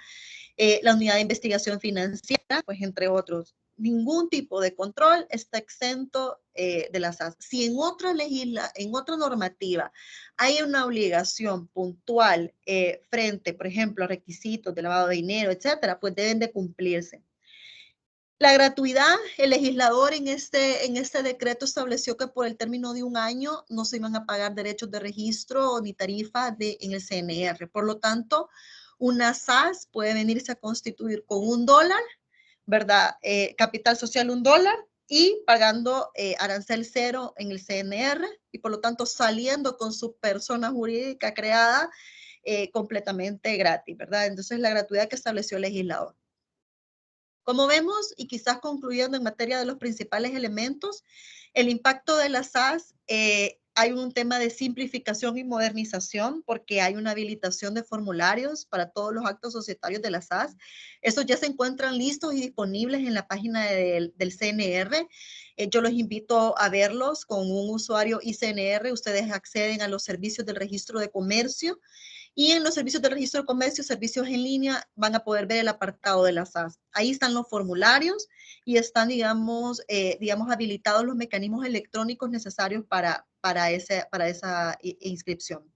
la Unidad de Investigación Financiera, pues entre otros. Ningún tipo de control está exento de las SAS. Si en otra normativa hay una obligación puntual frente, por ejemplo, a requisitos de lavado de dinero, etcétera, pues deben de cumplirse. La gratuidad, el legislador en este decreto estableció que por el término de un año no se iban a pagar derechos de registro ni tarifa en el CNR. Por lo tanto, una SAS puede venirse a constituir con $1, ¿verdad? Capital social $1 y pagando arancel cero en el CNR y por lo tanto saliendo con su persona jurídica creada completamente gratis, ¿verdad? Entonces, la gratuidad que estableció el legislador. Como vemos, y quizás concluyendo en materia de los principales elementos, el impacto de las SAS hay un tema de simplificación y modernización porque hay una habilitación de formularios para todos los actos societarios de la SAS. Estos ya se encuentran listos y disponibles en la página del CNR. Yo los invito a verlos con un usuario ICNR. Ustedes acceden a los servicios del registro de comercio y en los servicios de registro de comercio, servicios en línea, van a poder ver el apartado de la SAS. Ahí están los formularios y están, digamos, habilitados los mecanismos electrónicos necesarios para esa inscripción.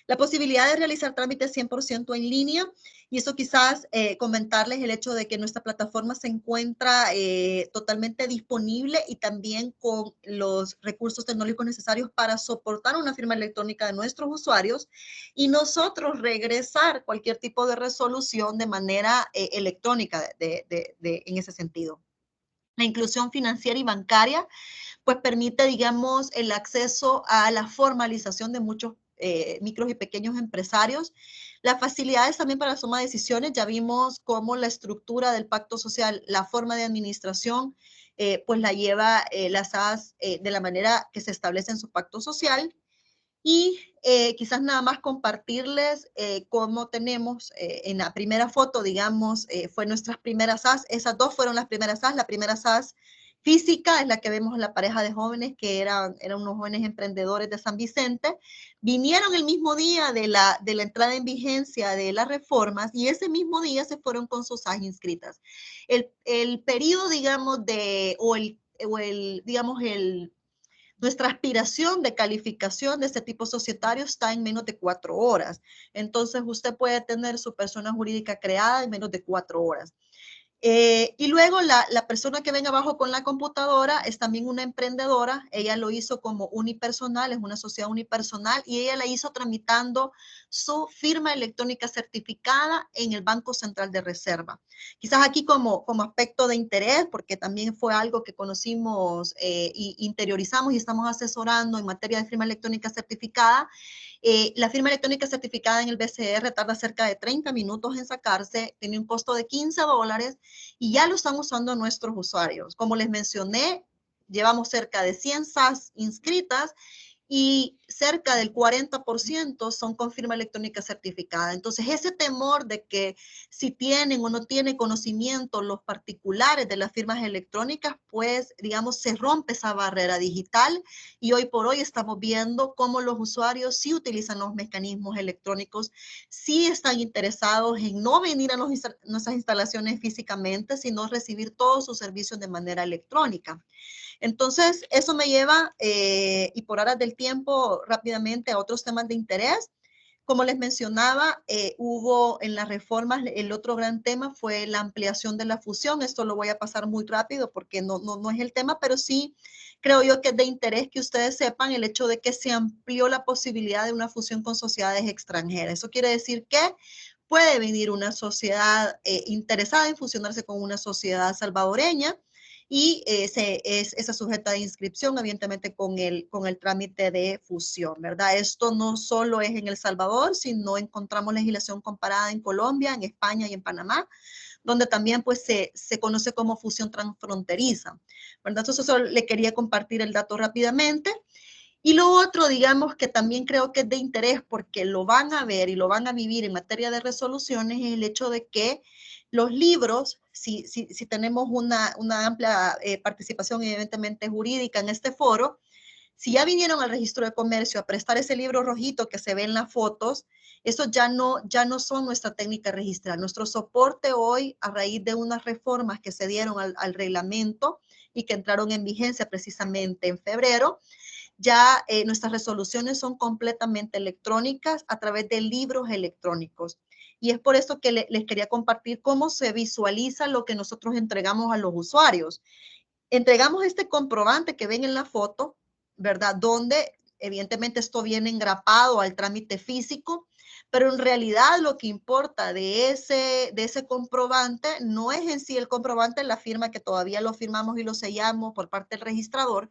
La posibilidad de realizar trámites 100% en línea, y eso quizás comentarles el hecho de que nuestra plataforma se encuentra totalmente disponible y también con los recursos tecnológicos necesarios para soportar una firma electrónica de nuestros usuarios y nosotros regresar cualquier tipo de resolución de manera electrónica en ese sentido. La inclusión financiera y bancaria pues permite, digamos, el acceso a la formalización de muchos micros y pequeños empresarios. Las facilidades también para la toma de decisiones, ya vimos cómo la estructura del pacto social, la forma de administración, pues la lleva la SAS de la manera que se establece en su pacto social. Y quizás nada más compartirles cómo tenemos en la primera foto, digamos, fue nuestras primeras SAS. Esas dos fueron las primeras SAS. La primera SAS física es la que vemos en la pareja de jóvenes que eran unos jóvenes emprendedores de San Vicente. Vinieron el mismo día de la entrada en vigencia de las reformas y ese mismo día se fueron con sus SAS inscritas. El periodo, digamos, nuestra aspiración de calificación de este tipo societario está en menos de 4 horas. Entonces, usted puede tener su persona jurídica creada en menos de 4 horas. Y luego la persona que ven abajo con la computadora es también una emprendedora. Ella lo hizo como unipersonal, es una sociedad unipersonal y ella la hizo tramitando su firma electrónica certificada en el Banco Central de Reserva. Quizás aquí como aspecto de interés, porque también fue algo que conocimos y interiorizamos y estamos asesorando en materia de firma electrónica certificada. La firma electrónica certificada en el BCR tarda cerca de 30 minutos en sacarse, tiene un costo de $15 y ya lo están usando nuestros usuarios. Como les mencioné, llevamos cerca de 100 SAS inscritas y cerca del 40% son con firma electrónica certificada. Entonces, ese temor de que si tienen o no tienen conocimiento los particulares de las firmas electrónicas, pues, digamos, se rompe esa barrera digital y hoy por hoy estamos viendo cómo los usuarios sí utilizan los mecanismos electrónicos, sí están interesados en no venir a nuestras instalaciones físicamente, sino recibir todos sus servicios de manera electrónica. Entonces, eso me lleva, y por horas del tiempo, rápidamente a otros temas de interés. Como les mencionaba, hubo en las reformas, el otro gran tema fue la ampliación de la fusión. Esto lo voy a pasar muy rápido porque no es el tema, pero sí creo yo que es de interés que ustedes sepan el hecho de que se amplió la posibilidad de una fusión con sociedades extranjeras. Eso quiere decir que puede venir una sociedad interesada en fusionarse con una sociedad salvadoreña, y esa sujeta de inscripción, evidentemente, con el trámite de fusión, ¿verdad? Esto no solo es en El Salvador, sino encontramos legislación comparada en Colombia, en España y en Panamá, donde también pues se conoce como fusión transfronteriza, ¿verdad? Entonces, eso le quería compartir el dato rápidamente. Y lo otro, digamos, que también creo que es de interés porque lo van a ver y lo van a vivir en materia de resoluciones, es el hecho de que los libros, si tenemos una amplia participación evidentemente jurídica en este foro, si ya vinieron al registro de comercio a prestar ese libro rojito que se ve en las fotos, eso ya no son nuestra técnica registral. Nuestro soporte hoy, a raíz de unas reformas que se dieron al reglamento y que entraron en vigencia precisamente en febrero, ya nuestras resoluciones son completamente electrónicas a través de libros electrónicos. Y es por eso que les quería compartir cómo se visualiza lo que nosotros entregamos a los usuarios. Entregamos este comprobante que ven en la foto, ¿verdad? Donde evidentemente esto viene engrapado al trámite físico, pero en realidad lo que importa de ese comprobante no es en sí el comprobante, la firma que todavía lo firmamos y lo sellamos por parte del registrador,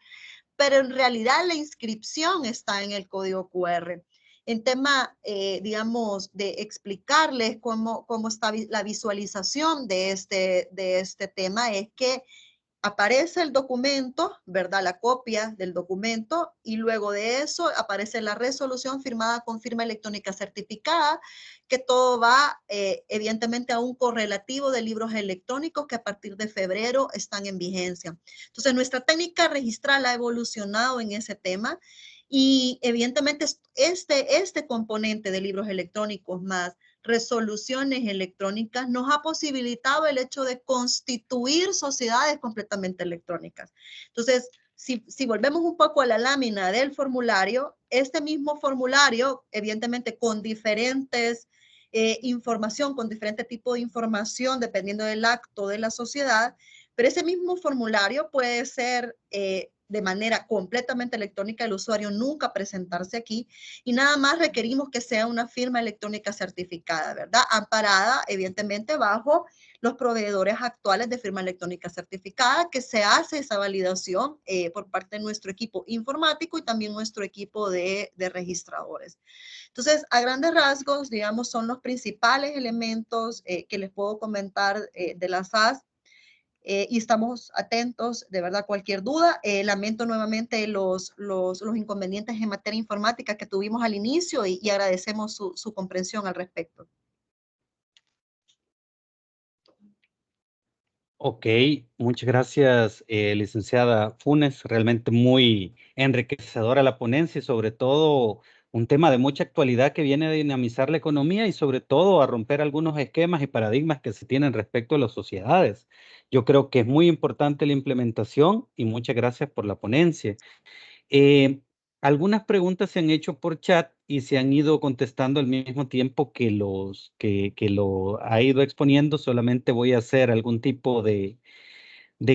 pero en realidad la inscripción está en el código QR. En tema, digamos, de explicarles cómo está la visualización de este tema, es que aparece el documento, ¿verdad? La copia del documento, y luego de eso aparece la resolución firmada con firma electrónica certificada, que todo va evidentemente a un correlativo de libros electrónicos que a partir de febrero están en vigencia. Entonces, nuestra técnica registral ha evolucionado en ese tema, y evidentemente este componente de libros electrónicos más resoluciones electrónicas nos ha posibilitado el hecho de constituir sociedades completamente electrónicas. Entonces, si volvemos un poco a la lámina del formulario, este mismo formulario, evidentemente con diferentes información, con diferente tipo de información, dependiendo del acto de la sociedad, pero ese mismo formulario puede ser de manera completamente electrónica, el usuario nunca presentarse aquí, y nada más requerimos que sea una firma electrónica certificada, ¿verdad? Amparada, evidentemente, bajo los proveedores actuales de firma electrónica certificada, que se hace esa validación por parte de nuestro equipo informático y también nuestro equipo de registradores. Entonces, a grandes rasgos, digamos, son los principales elementos que les puedo comentar de la SAS. Y estamos atentos, de verdad, cualquier duda. Lamento nuevamente los inconvenientes en materia informática que tuvimos al inicio, y agradecemos su comprensión al respecto. Ok, muchas gracias, licenciada Funes. Realmente muy enriquecedora la ponencia y sobre todo un tema de mucha actualidad que viene a dinamizar la economía y sobre todo a romper algunos esquemas y paradigmas que se tienen respecto a las sociedades. Yo creo que es muy importante la implementación y muchas gracias por la ponencia. Algunas preguntas se han hecho por chat y se han ido contestando al mismo tiempo que que lo ha ido exponiendo. Solamente voy a hacer algún tipo de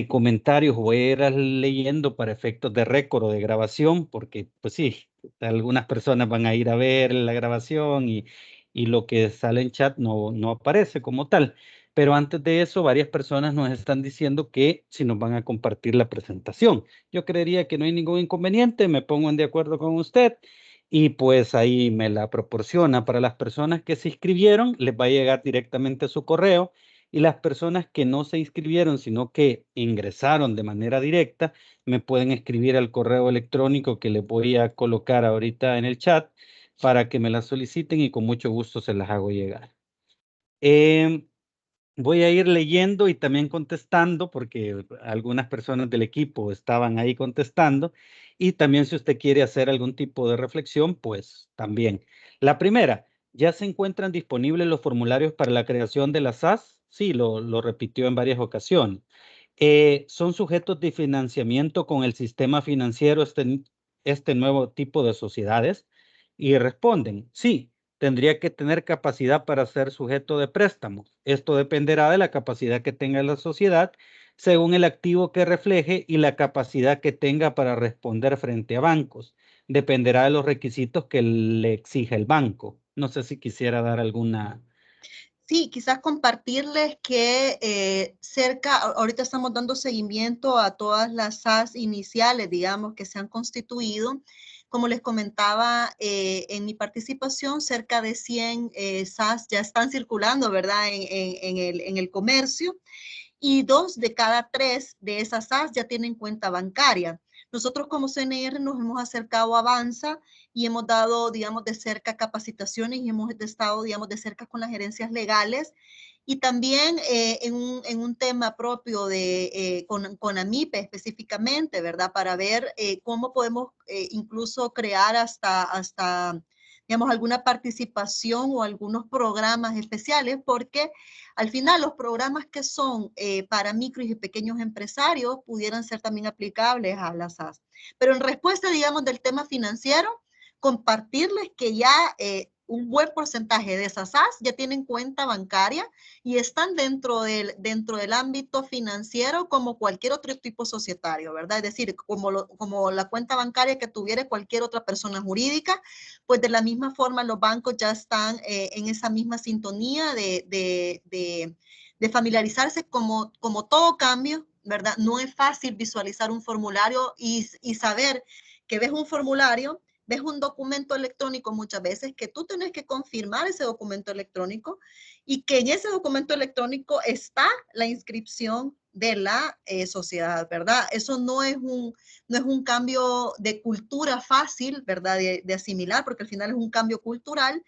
comentarios, voy a ir leyendo para efectos de récord o de grabación, porque pues sí, algunas personas van a ir a ver la grabación y lo que sale en chat no aparece como tal. Pero antes de eso, varias personas nos están diciendo que si nos van a compartir la presentación. Yo creería que no hay ningún inconveniente, me pongo de acuerdo con usted y pues ahí me la proporciona. Para las personas que se inscribieron, les va a llegar directamente a su correo, y las personas que no se inscribieron, sino que ingresaron de manera directa, me pueden escribir al correo electrónico que les voy a colocar ahorita en el chat para que me las soliciten y con mucho gusto se las hago llegar. Voy a ir leyendo y también contestando porque algunas personas del equipo estaban ahí contestando, y también si usted quiere hacer algún tipo de reflexión, pues también. La primera, ¿ya se encuentran disponibles los formularios para la creación de la SAS? Sí, lo repitió en varias ocasiones. ¿Son sujetos de financiamiento con el sistema financiero este nuevo tipo de sociedades? Y responden, sí. Tendría que tener capacidad para ser sujeto de préstamos. Esto dependerá de la capacidad que tenga la sociedad, según el activo que refleje y la capacidad que tenga para responder frente a bancos. Dependerá de los requisitos que le exija el banco. No sé si quisiera dar alguna. Sí, quizás compartirles que ahorita estamos dando seguimiento a todas las SAS iniciales, digamos, que se han constituido. Como les comentaba en mi participación, cerca de 100 SAS ya están circulando, ¿verdad?, en el comercio, y 2 de cada 3 de esas SAS ya tienen cuenta bancaria. Nosotros como CNR nos hemos acercado a Avanza y hemos dado, digamos, de cerca capacitaciones y hemos estado, digamos, de cerca con las gerencias legales, y también en un tema propio con AMIPE específicamente, ¿verdad? Para ver cómo podemos incluso crear hasta, digamos, alguna participación o algunos programas especiales, porque al final los programas que son para micros y pequeños empresarios pudieran ser también aplicables a las SAS. Pero en respuesta, digamos, del tema financiero, compartirles que ya un buen porcentaje de esas SAS ya tienen cuenta bancaria y están dentro del ámbito financiero como cualquier otro tipo societario, ¿verdad? Es decir, como la cuenta bancaria que tuviera cualquier otra persona jurídica, pues de la misma forma los bancos ya están en esa misma sintonía de familiarizarse como todo cambio, ¿verdad? No es fácil visualizar un formulario y saber que ves un formulario, ves un documento electrónico muchas veces, que tú tienes que confirmar ese documento electrónico y que en ese documento electrónico está la inscripción de la sociedad, ¿verdad? Eso no es un cambio de cultura fácil, ¿verdad? De asimilar, porque al final es un cambio cultural.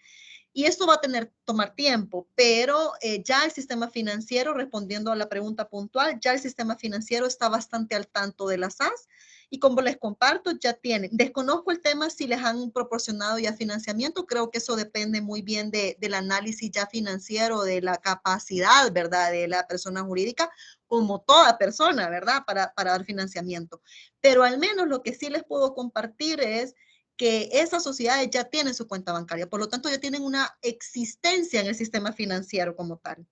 Y esto va a tomar tiempo, pero ya el sistema financiero, respondiendo a la pregunta puntual, ya el sistema financiero está bastante al tanto de las SAS y como les comparto, ya tienen. Desconozco el tema si les han proporcionado ya financiamiento, creo que eso depende muy bien del análisis ya financiero, de la capacidad, ¿verdad?, de la persona jurídica, como toda persona, ¿verdad?, para dar financiamiento. Pero al menos lo que sí les puedo compartir es que esas sociedades ya tienen su cuenta bancaria, por lo tanto ya tienen una existencia en el sistema financiero como tal.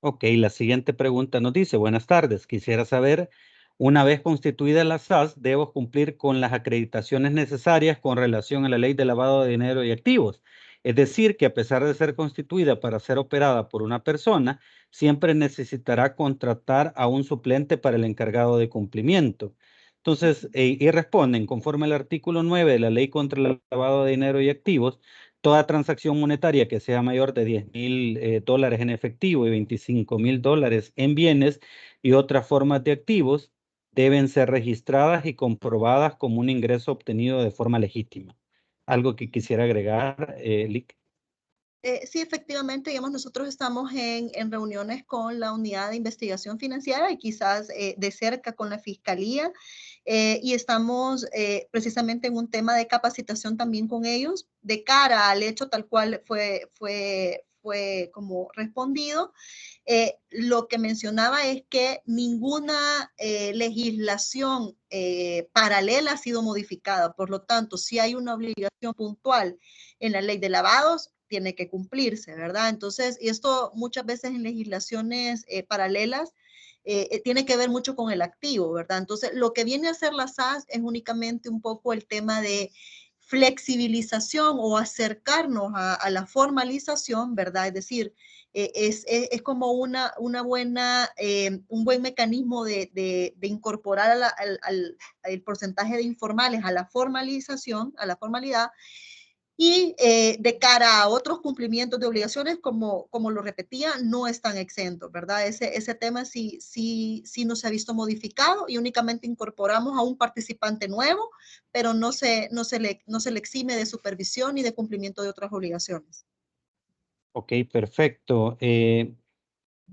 Ok, la siguiente pregunta nos dice, buenas tardes, quisiera saber, una vez constituida la SAS, ¿debo cumplir con las acreditaciones necesarias con relación a la ley de lavado de dinero y activos? Es decir, que a pesar de ser constituida para ser operada por una persona, siempre necesitará contratar a un suplente para el encargado de cumplimiento. Entonces, y responden, conforme al artículo 9 de la ley contra el lavado de dinero y activos, toda transacción monetaria que sea mayor de $10,000 en efectivo y $25,000 en bienes y otras formas de activos deben ser registradas y comprobadas como un ingreso obtenido de forma legítima. ¿Algo que quisiera agregar, Lick? Sí, efectivamente, digamos, nosotros estamos en reuniones con la unidad de investigación financiera y quizás de cerca con la fiscalía y estamos precisamente en un tema de capacitación también con ellos de cara al hecho tal cual fue como respondido. Lo que mencionaba es que ninguna legislación paralela ha sido modificada, por lo tanto, si hay una obligación puntual en la ley de lavados, tiene que cumplirse, ¿verdad? Entonces, y esto muchas veces en legislaciones paralelas tiene que ver mucho con el activo, ¿verdad? Entonces, lo que viene a hacer la SAS es únicamente un poco el tema de flexibilización o acercarnos a la formalización, ¿verdad? Es decir, es como una buena, un buen mecanismo de incorporar al porcentaje de informales a la formalización, a la formalidad, y de cara a otros cumplimientos de obligaciones, como lo repetía, no están exentos, ¿verdad? Ese tema sí no se ha visto modificado y únicamente incorporamos a un participante nuevo, pero no se le exime de supervisión y de cumplimiento de otras obligaciones. Ok, perfecto.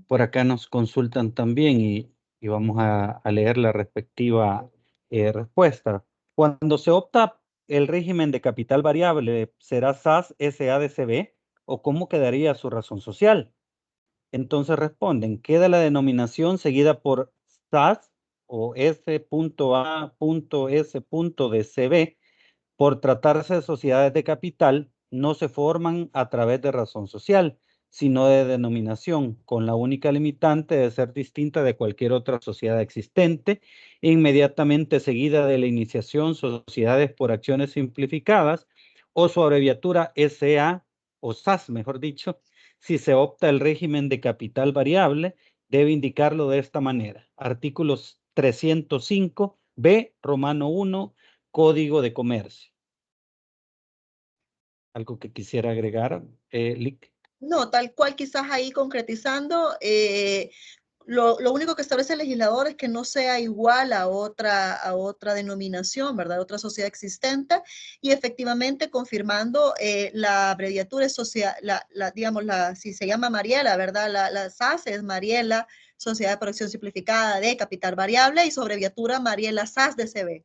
Por acá nos consultan también y vamos a leer la respectiva respuesta. Cuando se opta el régimen de capital variable, ¿será SAS SADCB o cómo quedaría su razón social? Entonces responden, queda la denominación seguida por SAS o S.A.S.DCB. Por tratarse de sociedades de capital, no se forman a través de razón social, sino de denominación, con la única limitante de ser distinta de cualquier otra sociedad existente, inmediatamente seguida de la iniciación sociedades por acciones simplificadas o su abreviatura SA o SAS, mejor dicho. Si se opta el régimen de capital variable, debe indicarlo de esta manera. Artículos 305b, Romano 1, Código de Comercio. ¿Algo que quisiera agregar, Lick? No, tal cual quizás ahí concretizando, lo único que establece el legislador es que no sea igual a otra denominación, ¿verdad? Otra sociedad existente y efectivamente confirmando la abreviatura es digamos, si se llama Mariela, ¿verdad? La SAS es Mariela, Sociedad de Producción Simplificada de Capital Variable y su abreviatura Mariela SAS DCB.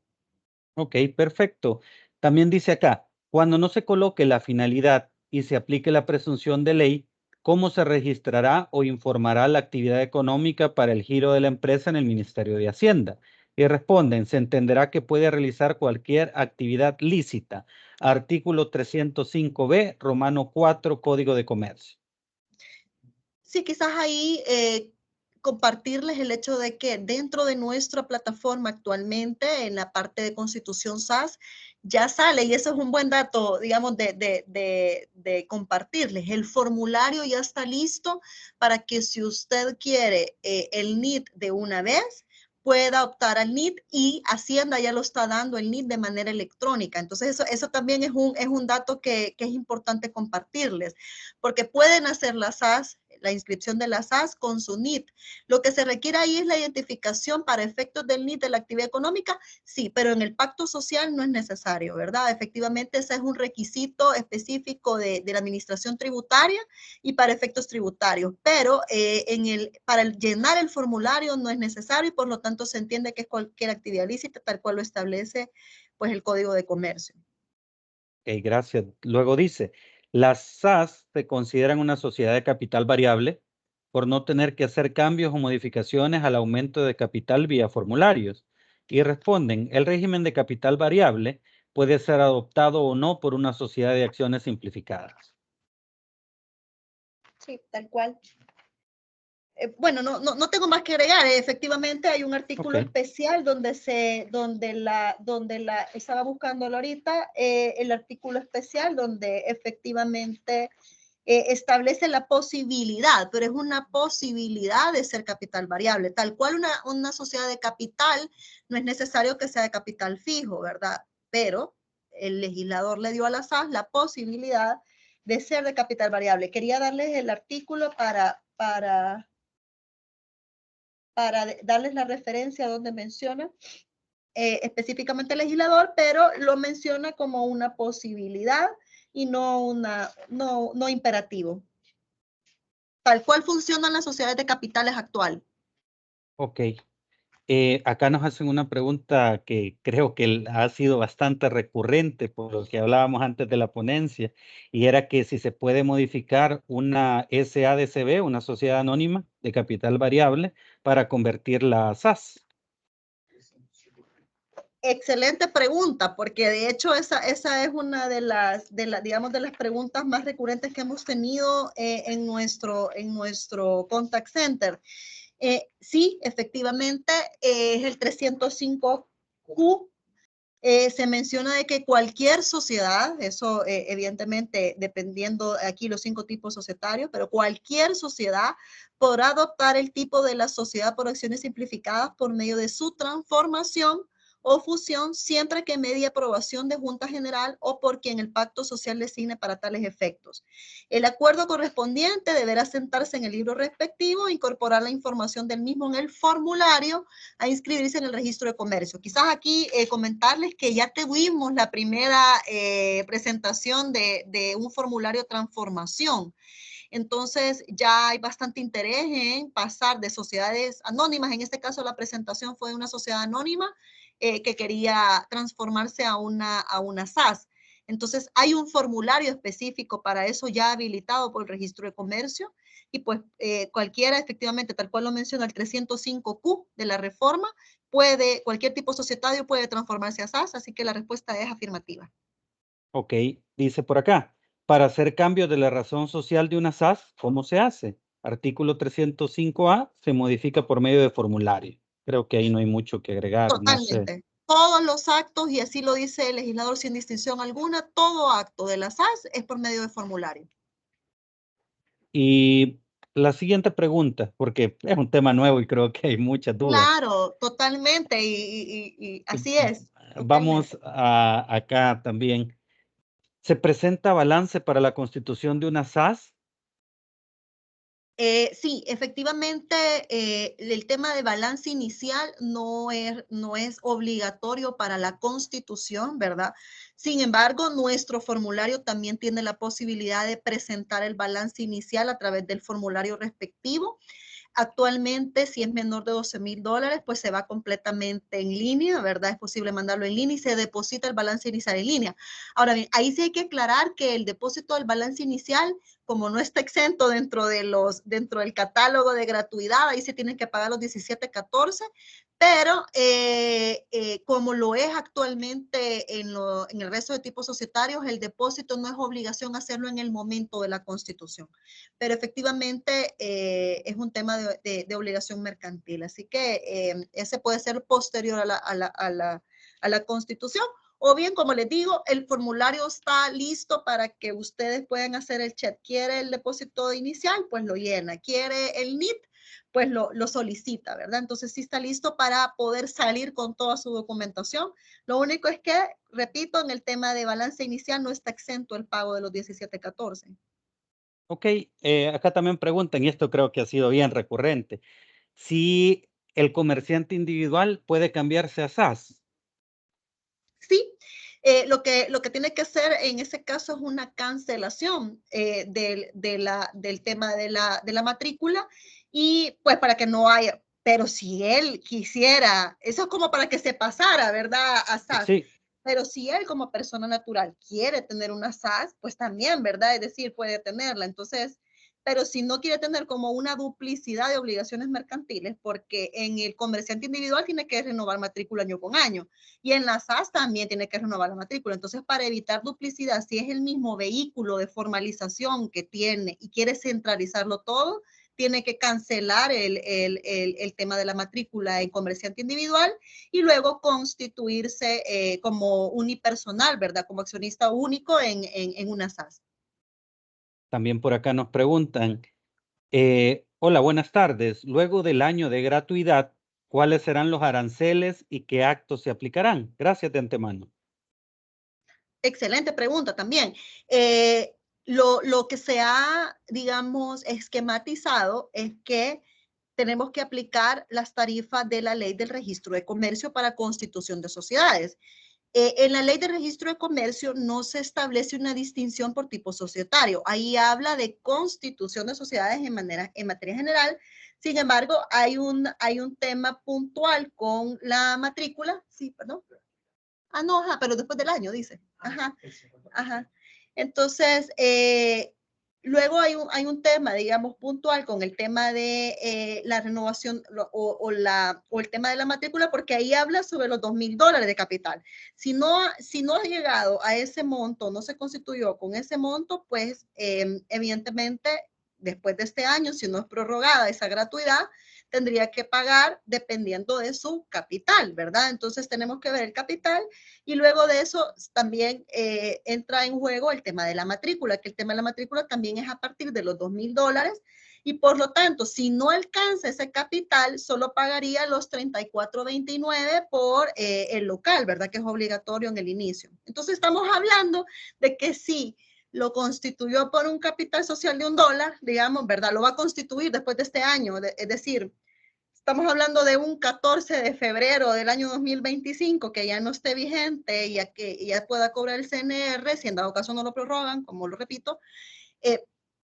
Ok, perfecto. También dice acá, cuando no se coloque la finalidad y se aplique la presunción de ley, ¿cómo se registrará o informará la actividad económica para el giro de la empresa en el Ministerio de Hacienda? Y responden, se entenderá que puede realizar cualquier actividad lícita. Artículo 305b, Romano 4, Código de Comercio. Sí, quizás ahí compartirles el hecho de que dentro de nuestra plataforma actualmente, en la parte de Constitución SAS, ya sale, y eso es un buen dato, digamos, de compartirles. El formulario ya está listo para que si usted quiere el NIT de una vez, pueda optar al NIT y Hacienda ya lo está dando el NIT de manera electrónica. Entonces, eso también es un dato que es importante compartirles, porque pueden hacer la SAS la inscripción de la SAS con su NIT. Lo que se requiere ahí es la identificación para efectos del NIT de la actividad económica, sí, pero en el pacto social no es necesario, ¿verdad? Efectivamente, ese es un requisito específico de la administración tributaria y para efectos tributarios, pero para llenar el formulario no es necesario y por lo tanto se entiende que es cualquier actividad lícita tal cual lo establece pues el Código de Comercio. Ok, gracias. Luego dice, las SAS se consideran una sociedad de capital variable por no tener que hacer cambios o modificaciones al aumento de capital vía formularios. Y responden, el régimen de capital variable puede ser adoptado o no por una sociedad de acciones simplificadas. Sí, tal cual. Bueno, no tengo más que agregar. Efectivamente, hay un artículo especial donde estaba buscándolo ahorita, el artículo especial donde efectivamente establece la posibilidad, pero es una posibilidad de ser capital variable. Tal cual una sociedad de capital no es necesario que sea de capital fijo, ¿verdad? Pero el legislador le dio a la SAS la posibilidad de ser de capital variable. Quería darles el artículo para darles la referencia donde menciona específicamente el legislador, pero lo menciona como una posibilidad y no imperativo. Tal cual funcionan las sociedades de capitales actual. Ok. Acá nos hacen una pregunta que creo que ha sido bastante recurrente por lo que hablábamos antes de la ponencia, y era que si se puede modificar una SADCB, una sociedad anónima de capital variable, para convertirla a SAS. Excelente pregunta, porque de hecho esa es una de las preguntas más recurrentes que hemos tenido en nuestro contact center. Sí, efectivamente, es el 305Q. Se menciona de que cualquier sociedad, eso evidentemente dependiendo aquí los 5 tipos societarios, pero cualquier sociedad podrá adoptar el tipo de la sociedad por acciones simplificadas por medio de su transformación o fusión siempre que medie aprobación de Junta General o por quien el pacto social designe para tales efectos. El acuerdo correspondiente deberá sentarse en el libro respectivo e incorporar la información del mismo en el formulario a inscribirse en el registro de comercio. Quizás aquí comentarles que ya tuvimos la primera presentación de un formulario de transformación. Entonces ya hay bastante interés en pasar de sociedades anónimas. En este caso la presentación fue de una sociedad anónima que quería transformarse a una SAS. Entonces hay un formulario específico para eso ya habilitado por el registro de comercio y pues cualquiera efectivamente, tal cual lo menciona el 305Q de la reforma, cualquier tipo societario puede transformarse a SAS, así que la respuesta es afirmativa. Ok, dice por acá, para hacer cambios de la razón social de una SAS, ¿cómo se hace? Artículo 305A se modifica por medio de formulario. Creo que ahí no hay mucho que agregar, no sé. Totalmente. Todos los actos, y así lo dice el legislador sin distinción alguna, todo acto de la SAS es por medio de formulario. Y la siguiente pregunta, porque es un tema nuevo y creo que hay muchas dudas. Claro, totalmente, y así es. Vamos Totalmente. acá también. ¿Se presenta balance para la constitución de una SAS? Sí, efectivamente, el tema de balance inicial no es obligatorio para la Constitución, ¿verdad? Sin embargo, nuestro formulario también tiene la posibilidad de presentar el balance inicial a través del formulario respectivo. Actualmente, si es menor de $12,000, pues se va completamente en línea, ¿verdad? Es posible mandarlo en línea y se deposita el balance inicial en línea. Ahora bien, ahí sí hay que aclarar que el depósito del balance inicial, como no está exento dentro del catálogo de gratuidad, ahí se tienen que pagar los 17.14, pero como lo es actualmente en el resto de tipos societarios, el depósito no es obligación hacerlo en el momento de la constitución, pero efectivamente es un tema de obligación mercantil, así que ese puede ser posterior a la constitución, o bien, como les digo, el formulario está listo para que ustedes puedan hacer el check. ¿Quiere el depósito inicial? Pues lo llena. ¿Quiere el NIT? Pues lo solicita, ¿verdad? Entonces sí está listo para poder salir con toda su documentación. Lo único es que, repito, en el tema de balance inicial no está exento el pago de los 17.14. Ok, acá también preguntan, y esto creo que ha sido bien recurrente, si el comerciante individual puede cambiarse a SAS. Sí, lo que tiene que hacer en ese caso es una cancelación del tema de la matrícula y pues para que no haya, pero si él quisiera, eso es como para que se pasara, ¿verdad? A SAS. Sí, Pero si él como persona natural quiere tener una SAS, pues también, ¿verdad? Es decir, puede tenerla. Entonces, pero si no quiere tener como una duplicidad de obligaciones mercantiles, porque en el comerciante individual tiene que renovar matrícula año con año y en la SAS también tiene que renovar la matrícula. Entonces, para evitar duplicidad, si es el mismo vehículo de formalización que tiene y quiere centralizarlo todo, tiene que cancelar el tema de la matrícula en comerciante individual y luego constituirse como unipersonal, ¿verdad? Como accionista único en una SAS. también por acá nos preguntan, hola, buenas tardes. Luego del año de gratuidad, ¿cuáles serán los aranceles y qué actos se aplicarán? Gracias de antemano. Excelente pregunta también. Lo que se ha, digamos, esquematizado es que tenemos que aplicar las tarifas de la ley del registro de comercio para constitución de sociedades. En la ley de registro de comercio no se establece una distinción por tipo societario. Ahí habla de constitución de sociedades en materia general. Sin embargo, hay un tema puntual con la matrícula. Sí, perdón. Ah, no, ajá, pero después del año, dice. Ajá, ajá. Entonces, luego hay un tema, digamos, puntual con el tema de la renovación o el tema de la matrícula, porque ahí habla sobre los $2,000 de capital. Si no ha llegado a ese monto, no se constituyó con ese monto, pues evidentemente, después de este año, si no es prorrogada esa gratuidad, tendría que pagar dependiendo de su capital, ¿verdad? Entonces tenemos que ver el capital y luego de eso también entra en juego el tema de la matrícula, que el tema de la matrícula también es a partir de los $2,000 y por lo tanto, si no alcanza ese capital, solo pagaría los $34.29 por el local, ¿verdad? Que es obligatorio en el inicio. Entonces estamos hablando de que sí, lo constituyó por un capital social de $1, digamos, ¿verdad? Lo va a constituir después de este año, es decir, estamos hablando de un 14 de febrero del año 2025 que ya no esté vigente y que ya pueda cobrar el CNR, si en dado caso no lo prorrogan, como lo repito,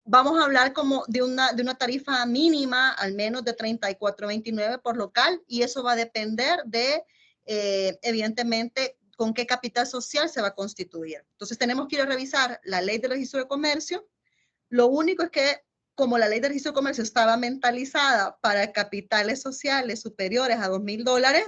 vamos a hablar como de una tarifa mínima, al menos de $34.29 por local, y eso va a depender de, evidentemente, con qué capital social se va a constituir. Entonces tenemos que ir a revisar la ley de registro de comercio. Lo único es que como la ley de registro de comercio estaba mentalizada para capitales sociales superiores a $2,000,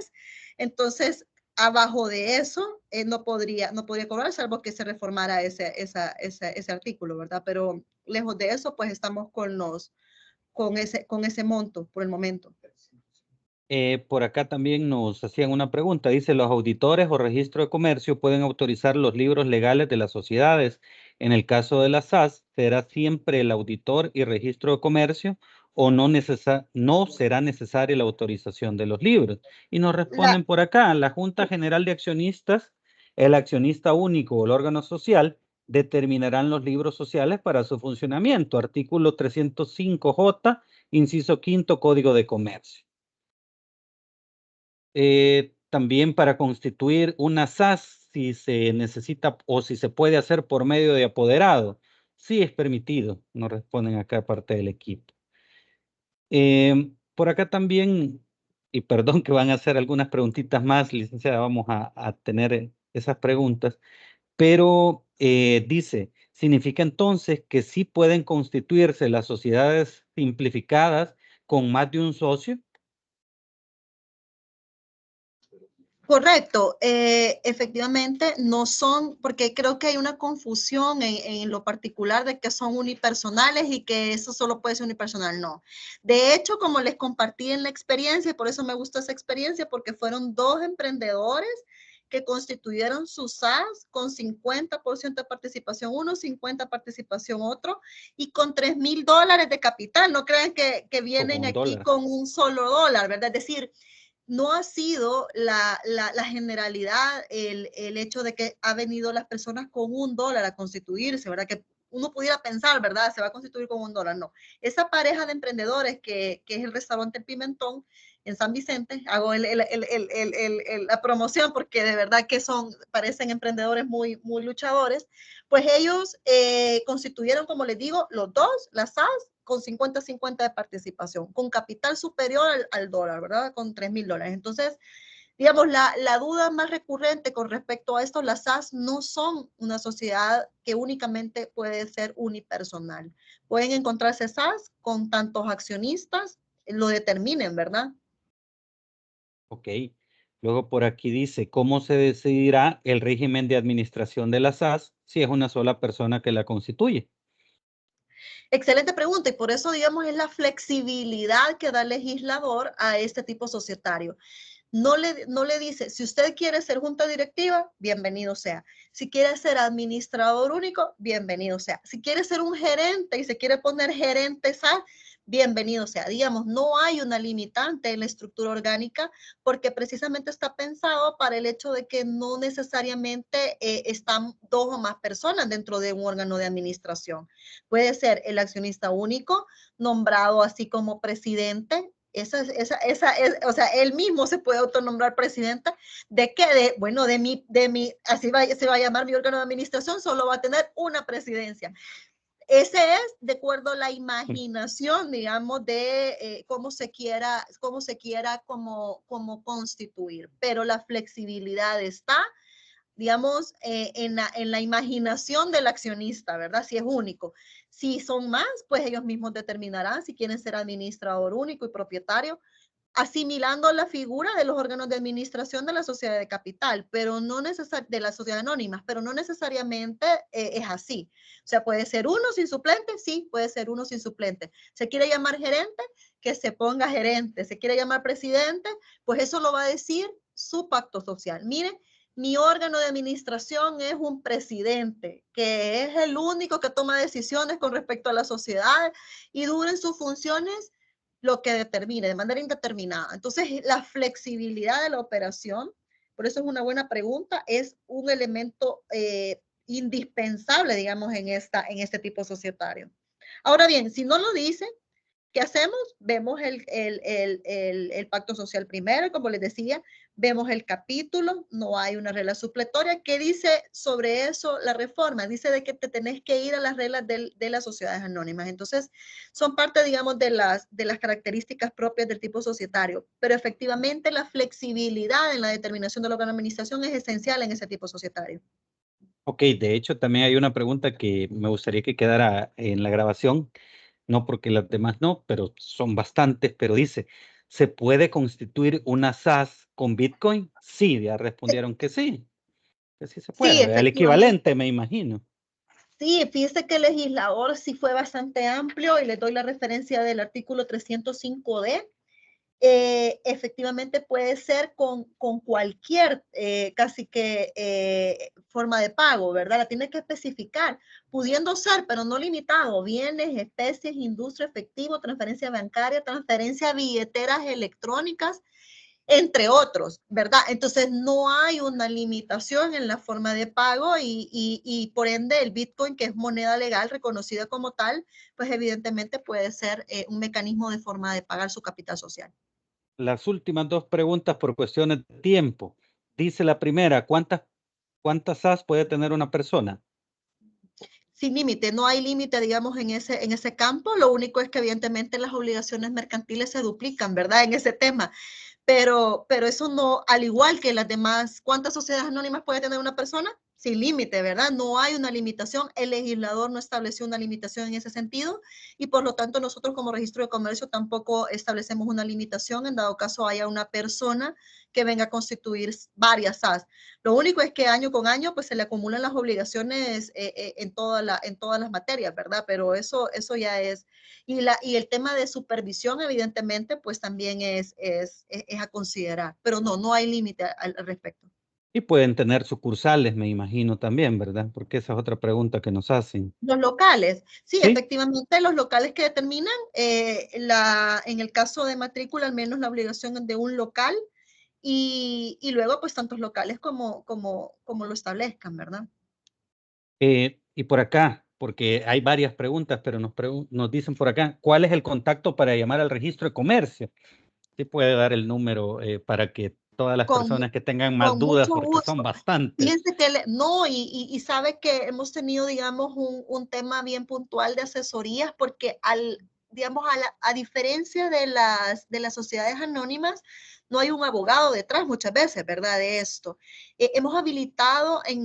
entonces abajo de eso no podría cobrar, salvo que se reformara ese artículo, ¿verdad? Pero lejos de eso, pues estamos con ese monto por el momento. Por acá también nos hacían una pregunta. Dice, ¿los auditores o registro de comercio pueden autorizar los libros legales de las sociedades? En el caso de la SAS, ¿será siempre el auditor y registro de comercio o no será necesaria la autorización de los libros? Y nos responden por acá, la Junta General de Accionistas, el accionista único o el órgano social determinarán los libros sociales para su funcionamiento. Artículo 305J, inciso quinto, Código de Comercio. También para constituir una SAS, si se necesita o si se puede hacer por medio de apoderado, sí es permitido, nos responden acá parte del equipo. Por acá también, y perdón que van a hacer algunas preguntitas más, licenciada, vamos a tener esas preguntas, pero dice, ¿significa entonces que sí pueden constituirse las sociedades simplificadas con más de un socio? Correcto, efectivamente no son, porque creo que hay una confusión en lo particular de que son unipersonales y que eso solo puede ser unipersonal, no. De hecho, como les compartí en la experiencia, y por eso me gustó esa experiencia, porque fueron dos emprendedores que constituyeron su SAS con 50% de participación uno, 50% participación otro, y con $3,000 de capital. No crean que vienen aquí $1. con un solo dólar, ¿verdad? Es decir, no ha sido la generalidad el hecho de que ha venido las personas con $1 a constituirse, ¿verdad? Que uno pudiera pensar, ¿verdad? Se va a constituir con $1, no. Esa pareja de emprendedores que es el restaurante El Pimentón en San Vicente, hago la promoción porque de verdad que parecen emprendedores muy, muy luchadores, pues ellos constituyeron, como les digo, los dos, las SAS, con 50-50 de participación, con capital superior al dólar, ¿verdad? Con $3,000. Entonces, digamos, la duda más recurrente con respecto a esto, las SAS no son una sociedad que únicamente puede ser unipersonal. Pueden encontrarse SAS con tantos accionistas, lo determinen, ¿verdad? Ok. Luego por aquí dice, ¿cómo se decidirá el régimen de administración de la SAS si es una sola persona que la constituye? Excelente pregunta y por eso, digamos, es la flexibilidad que da el legislador a este tipo societario. No le dice, si usted quiere ser junta directiva, bienvenido sea. Si quiere ser administrador único, bienvenido sea. Si quiere ser un gerente y se quiere poner gerente SAS, bienvenido sea. Digamos, no hay una limitante en la estructura orgánica porque precisamente está pensado para el hecho de que no necesariamente están 2 o más personas dentro de un órgano de administración. Puede ser el accionista único, nombrado así como presidente. O sea, él mismo se puede autonombrar presidenta. ¿De qué? Bueno, así se va a llamar mi órgano de administración, solo va a tener una presidencia. Ese es de acuerdo a la imaginación, digamos, de cómo se quiera como constituir, pero la flexibilidad está, digamos, en la imaginación del accionista, ¿verdad? Si es único. Si son más, pues ellos mismos determinarán si quieren ser administrador único y propietario, asimilando la figura de los órganos de administración de la sociedad de capital, pero no de la sociedad anónima, pero no necesariamente es así. O sea, puede ser uno sin suplente, sí, puede ser uno sin suplente. ¿Se quiere llamar gerente? Que se ponga gerente. ¿Se quiere llamar presidente? Pues eso lo va a decir su pacto social. Miren, mi órgano de administración es un presidente, que es el único que toma decisiones con respecto a la sociedad y duren sus funciones lo que determine de manera indeterminada. Entonces, la flexibilidad de la operación, por eso es una buena pregunta, es un elemento indispensable, digamos, en este tipo societario. Ahora bien, si no lo dice, ¿qué hacemos? Vemos el pacto social primero, como les decía, vemos el capítulo, no hay una regla supletoria. ¿Qué dice sobre eso la reforma? Dice de que te tenés que ir a las reglas de las sociedades anónimas. Entonces, son parte, digamos, de las características propias del tipo societario, pero efectivamente la flexibilidad en la determinación de la administración es esencial en ese tipo societario. Ok, de hecho también hay una pregunta que me gustaría que quedara en la grabación, no porque las demás no, pero son bastantes, pero dice, ¿se puede constituir una SAS con Bitcoin? Sí, ya respondieron que sí se puede, Sí, el efectivamente. equivalente me imagino. Sí, fíjese que el legislador sí fue bastante amplio y le doy la referencia del artículo 305D. Efectivamente puede ser con cualquier casi que forma de pago, ¿verdad? La tiene que especificar, pudiendo ser, pero no limitado, bienes, especies, industria, efectivo, transferencia bancaria, transferencia billeteras electrónicas, entre otros, ¿verdad? Entonces no hay una limitación en la forma de pago y por ende el Bitcoin, que es moneda legal reconocida como tal, pues evidentemente puede ser un mecanismo de forma de pagar su capital social. Las últimas dos preguntas por cuestiones de tiempo. Dice la primera, ¿cuántas SAS puede tener una persona? Sin límite, no hay límite, digamos, en ese campo. Lo único es que evidentemente las obligaciones mercantiles se duplican, ¿verdad? En ese tema. Pero eso no, al igual que las demás, ¿cuántas sociedades anónimas puede tener una persona? Sin límite, ¿verdad? No hay una limitación. El legislador no estableció una limitación en ese sentido y por lo tanto nosotros como registro de comercio tampoco establecemos una limitación en dado caso haya una persona que venga a constituir varias SAS. Lo único es que año con año pues se le acumulan las obligaciones en todas las materias, ¿verdad? Pero eso ya es. Y el tema de supervisión, evidentemente, pues también es a considerar, pero no hay límite al respecto. Y pueden tener sucursales, me imagino también, ¿verdad? Porque esa es otra pregunta que nos hacen. Los locales, sí, ¿Sí? efectivamente, los locales que determinan, en el caso de matrícula, al menos la obligación de un local y luego pues tantos locales como lo establezcan, ¿verdad? Y por acá, porque hay varias preguntas, pero nos dicen por acá, ¿cuál es el contacto para llamar al registro de comercio? Sí puede dar el número para que todas las Con, personas que tengan más con dudas, mucho porque son gusto. bastantes. Fíjense que no, y sabe que hemos tenido, digamos, un tema bien puntual de asesorías, porque digamos, a diferencia de las sociedades anónimas, no hay un abogado detrás muchas veces, ¿verdad? De esto. Hemos habilitado en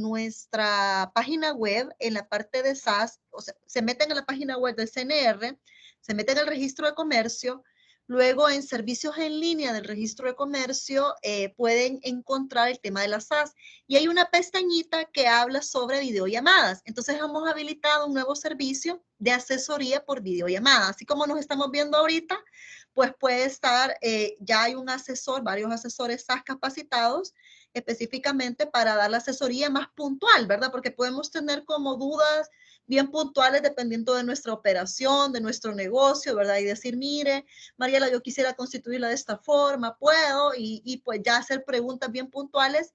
nuestra página web, en la parte de SAS, o sea, se meten en la página web del CNR, se meten en el registro de comercio. Luego, en servicios en línea del registro de comercio, pueden encontrar el tema de las SAS. Y hay una pestañita que habla sobre videollamadas. Entonces, hemos habilitado un nuevo servicio de asesoría por videollamada. Así como nos estamos viendo ahorita, pues puede estar, ya hay un asesor, varios asesores SAS capacitados específicamente para dar la asesoría más puntual, ¿verdad? Porque podemos tener como dudas bien puntuales dependiendo de nuestra operación, de nuestro negocio, ¿verdad? Y decir, mire, Mariela, yo quisiera constituirla de esta forma, puedo, y pues ya hacer preguntas bien puntuales.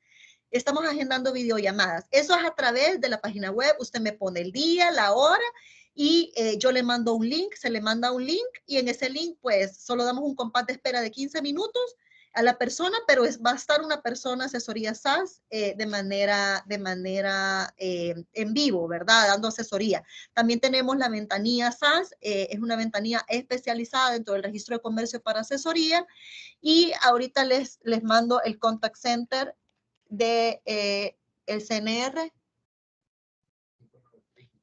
Estamos agendando videollamadas. Eso es a través de la página web. Usted me pone el día, la hora, y yo le mando un link, se le manda un link, y en ese link pues solo damos un compás de espera de 15 minutos a la persona, pero va a estar una persona asesoría SAS de manera en vivo, ¿verdad? Dando asesoría. También tenemos la ventanilla SAS, es una ventanilla especializada dentro del registro de comercio para asesoría, y ahorita les mando el contact center de el CNR,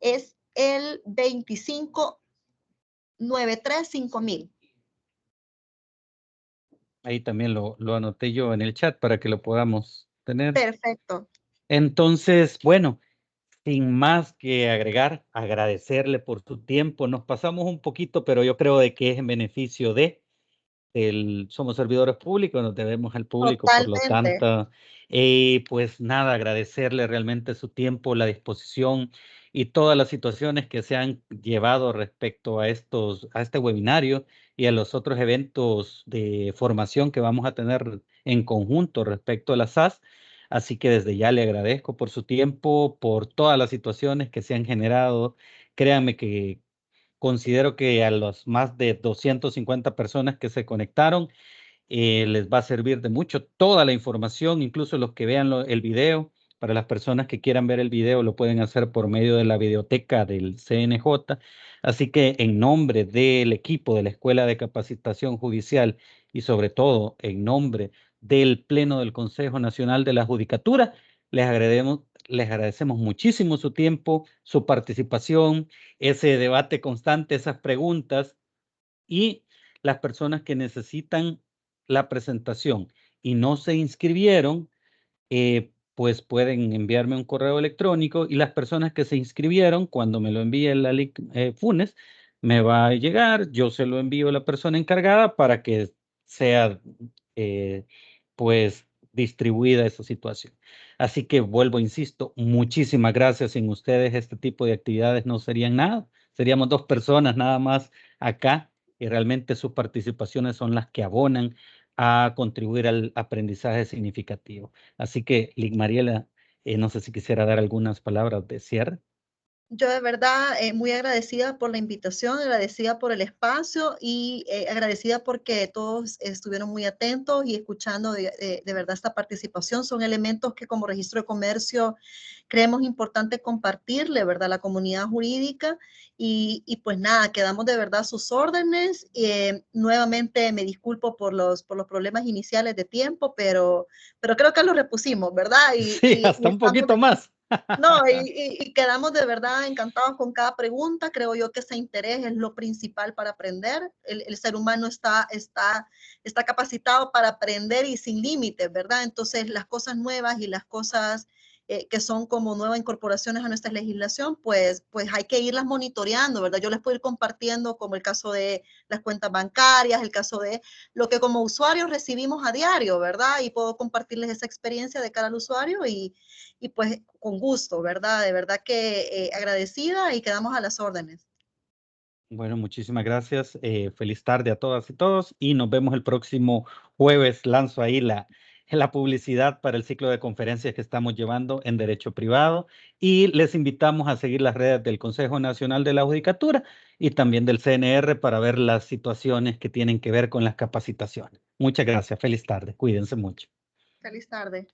es el 2593-5000. Ahí también lo anoté yo en el chat para que lo podamos tener. Perfecto. Entonces, bueno, sin más que agregar, agradecerle por su tiempo. Nos pasamos un poquito, pero yo creo de que es en beneficio somos servidores públicos, nos debemos al público, por lo Totalmente. tanto, pues nada, agradecerle realmente su tiempo, la disposición y todas las situaciones que se han llevado respecto a este webinario y a los otros eventos de formación que vamos a tener en conjunto respecto a la SAS. Así que desde ya le agradezco por su tiempo, por todas las situaciones que se han generado. Créanme que considero que a las más de 250 personas que se conectaron les va a servir de mucho toda la información, incluso los que vean el video. Para las personas que quieran ver el video, lo pueden hacer por medio de la videoteca del CNJ. Así que en nombre del equipo de la Escuela de Capacitación Judicial y sobre todo en nombre del Pleno del Consejo Nacional de la Judicatura, les agradecemos muchísimo su tiempo, su participación, ese debate constante, esas preguntas, y las personas que necesitan la presentación y no se inscribieron, pues pueden enviarme un correo electrónico, y las personas que se inscribieron, cuando me lo envíe la link Funes, me va a llegar, yo se lo envío a la persona encargada para que sea pues distribuida esa situación. Así que vuelvo, insisto, muchísimas gracias. Sin ustedes este tipo de actividades no serían nada. Seríamos 2 personas nada más acá, y realmente sus participaciones son las que abonan a contribuir al aprendizaje significativo. Así que, Mariela, no sé si quisiera dar algunas palabras de cierre. Yo de verdad muy agradecida por la invitación, agradecida por el espacio y agradecida porque todos estuvieron muy atentos y escuchando de verdad esta participación. Son elementos que como registro de comercio creemos importante compartirle, ¿verdad? A la comunidad jurídica y pues nada, quedamos de verdad a sus órdenes. Nuevamente me disculpo por los problemas iniciales de tiempo, pero creo que lo repusimos, ¿verdad? Sí, hasta un poquito más. No, y quedamos de verdad encantados con cada pregunta. Creo yo que ese interés es lo principal para aprender. El ser humano está capacitado para aprender y sin límites, ¿verdad? Entonces, las cosas nuevas y las cosas que son como nuevas incorporaciones a nuestra legislación, pues hay que irlas monitoreando, ¿verdad? Yo les puedo ir compartiendo como el caso de las cuentas bancarias, el caso de lo que como usuarios recibimos a diario, ¿verdad? Y puedo compartirles esa experiencia de cara al usuario y pues con gusto, ¿verdad? De verdad que agradecida y quedamos a las órdenes. Bueno, muchísimas gracias. Feliz tarde a todas y todos y nos vemos el próximo jueves. Lanzo ahí la publicidad para el ciclo de conferencias que estamos llevando en Derecho Privado y les invitamos a seguir las redes del Consejo Nacional de la Judicatura y también del CNR para ver las situaciones que tienen que ver con las capacitaciones. Muchas gracias. Feliz tarde. Cuídense mucho. Feliz tarde.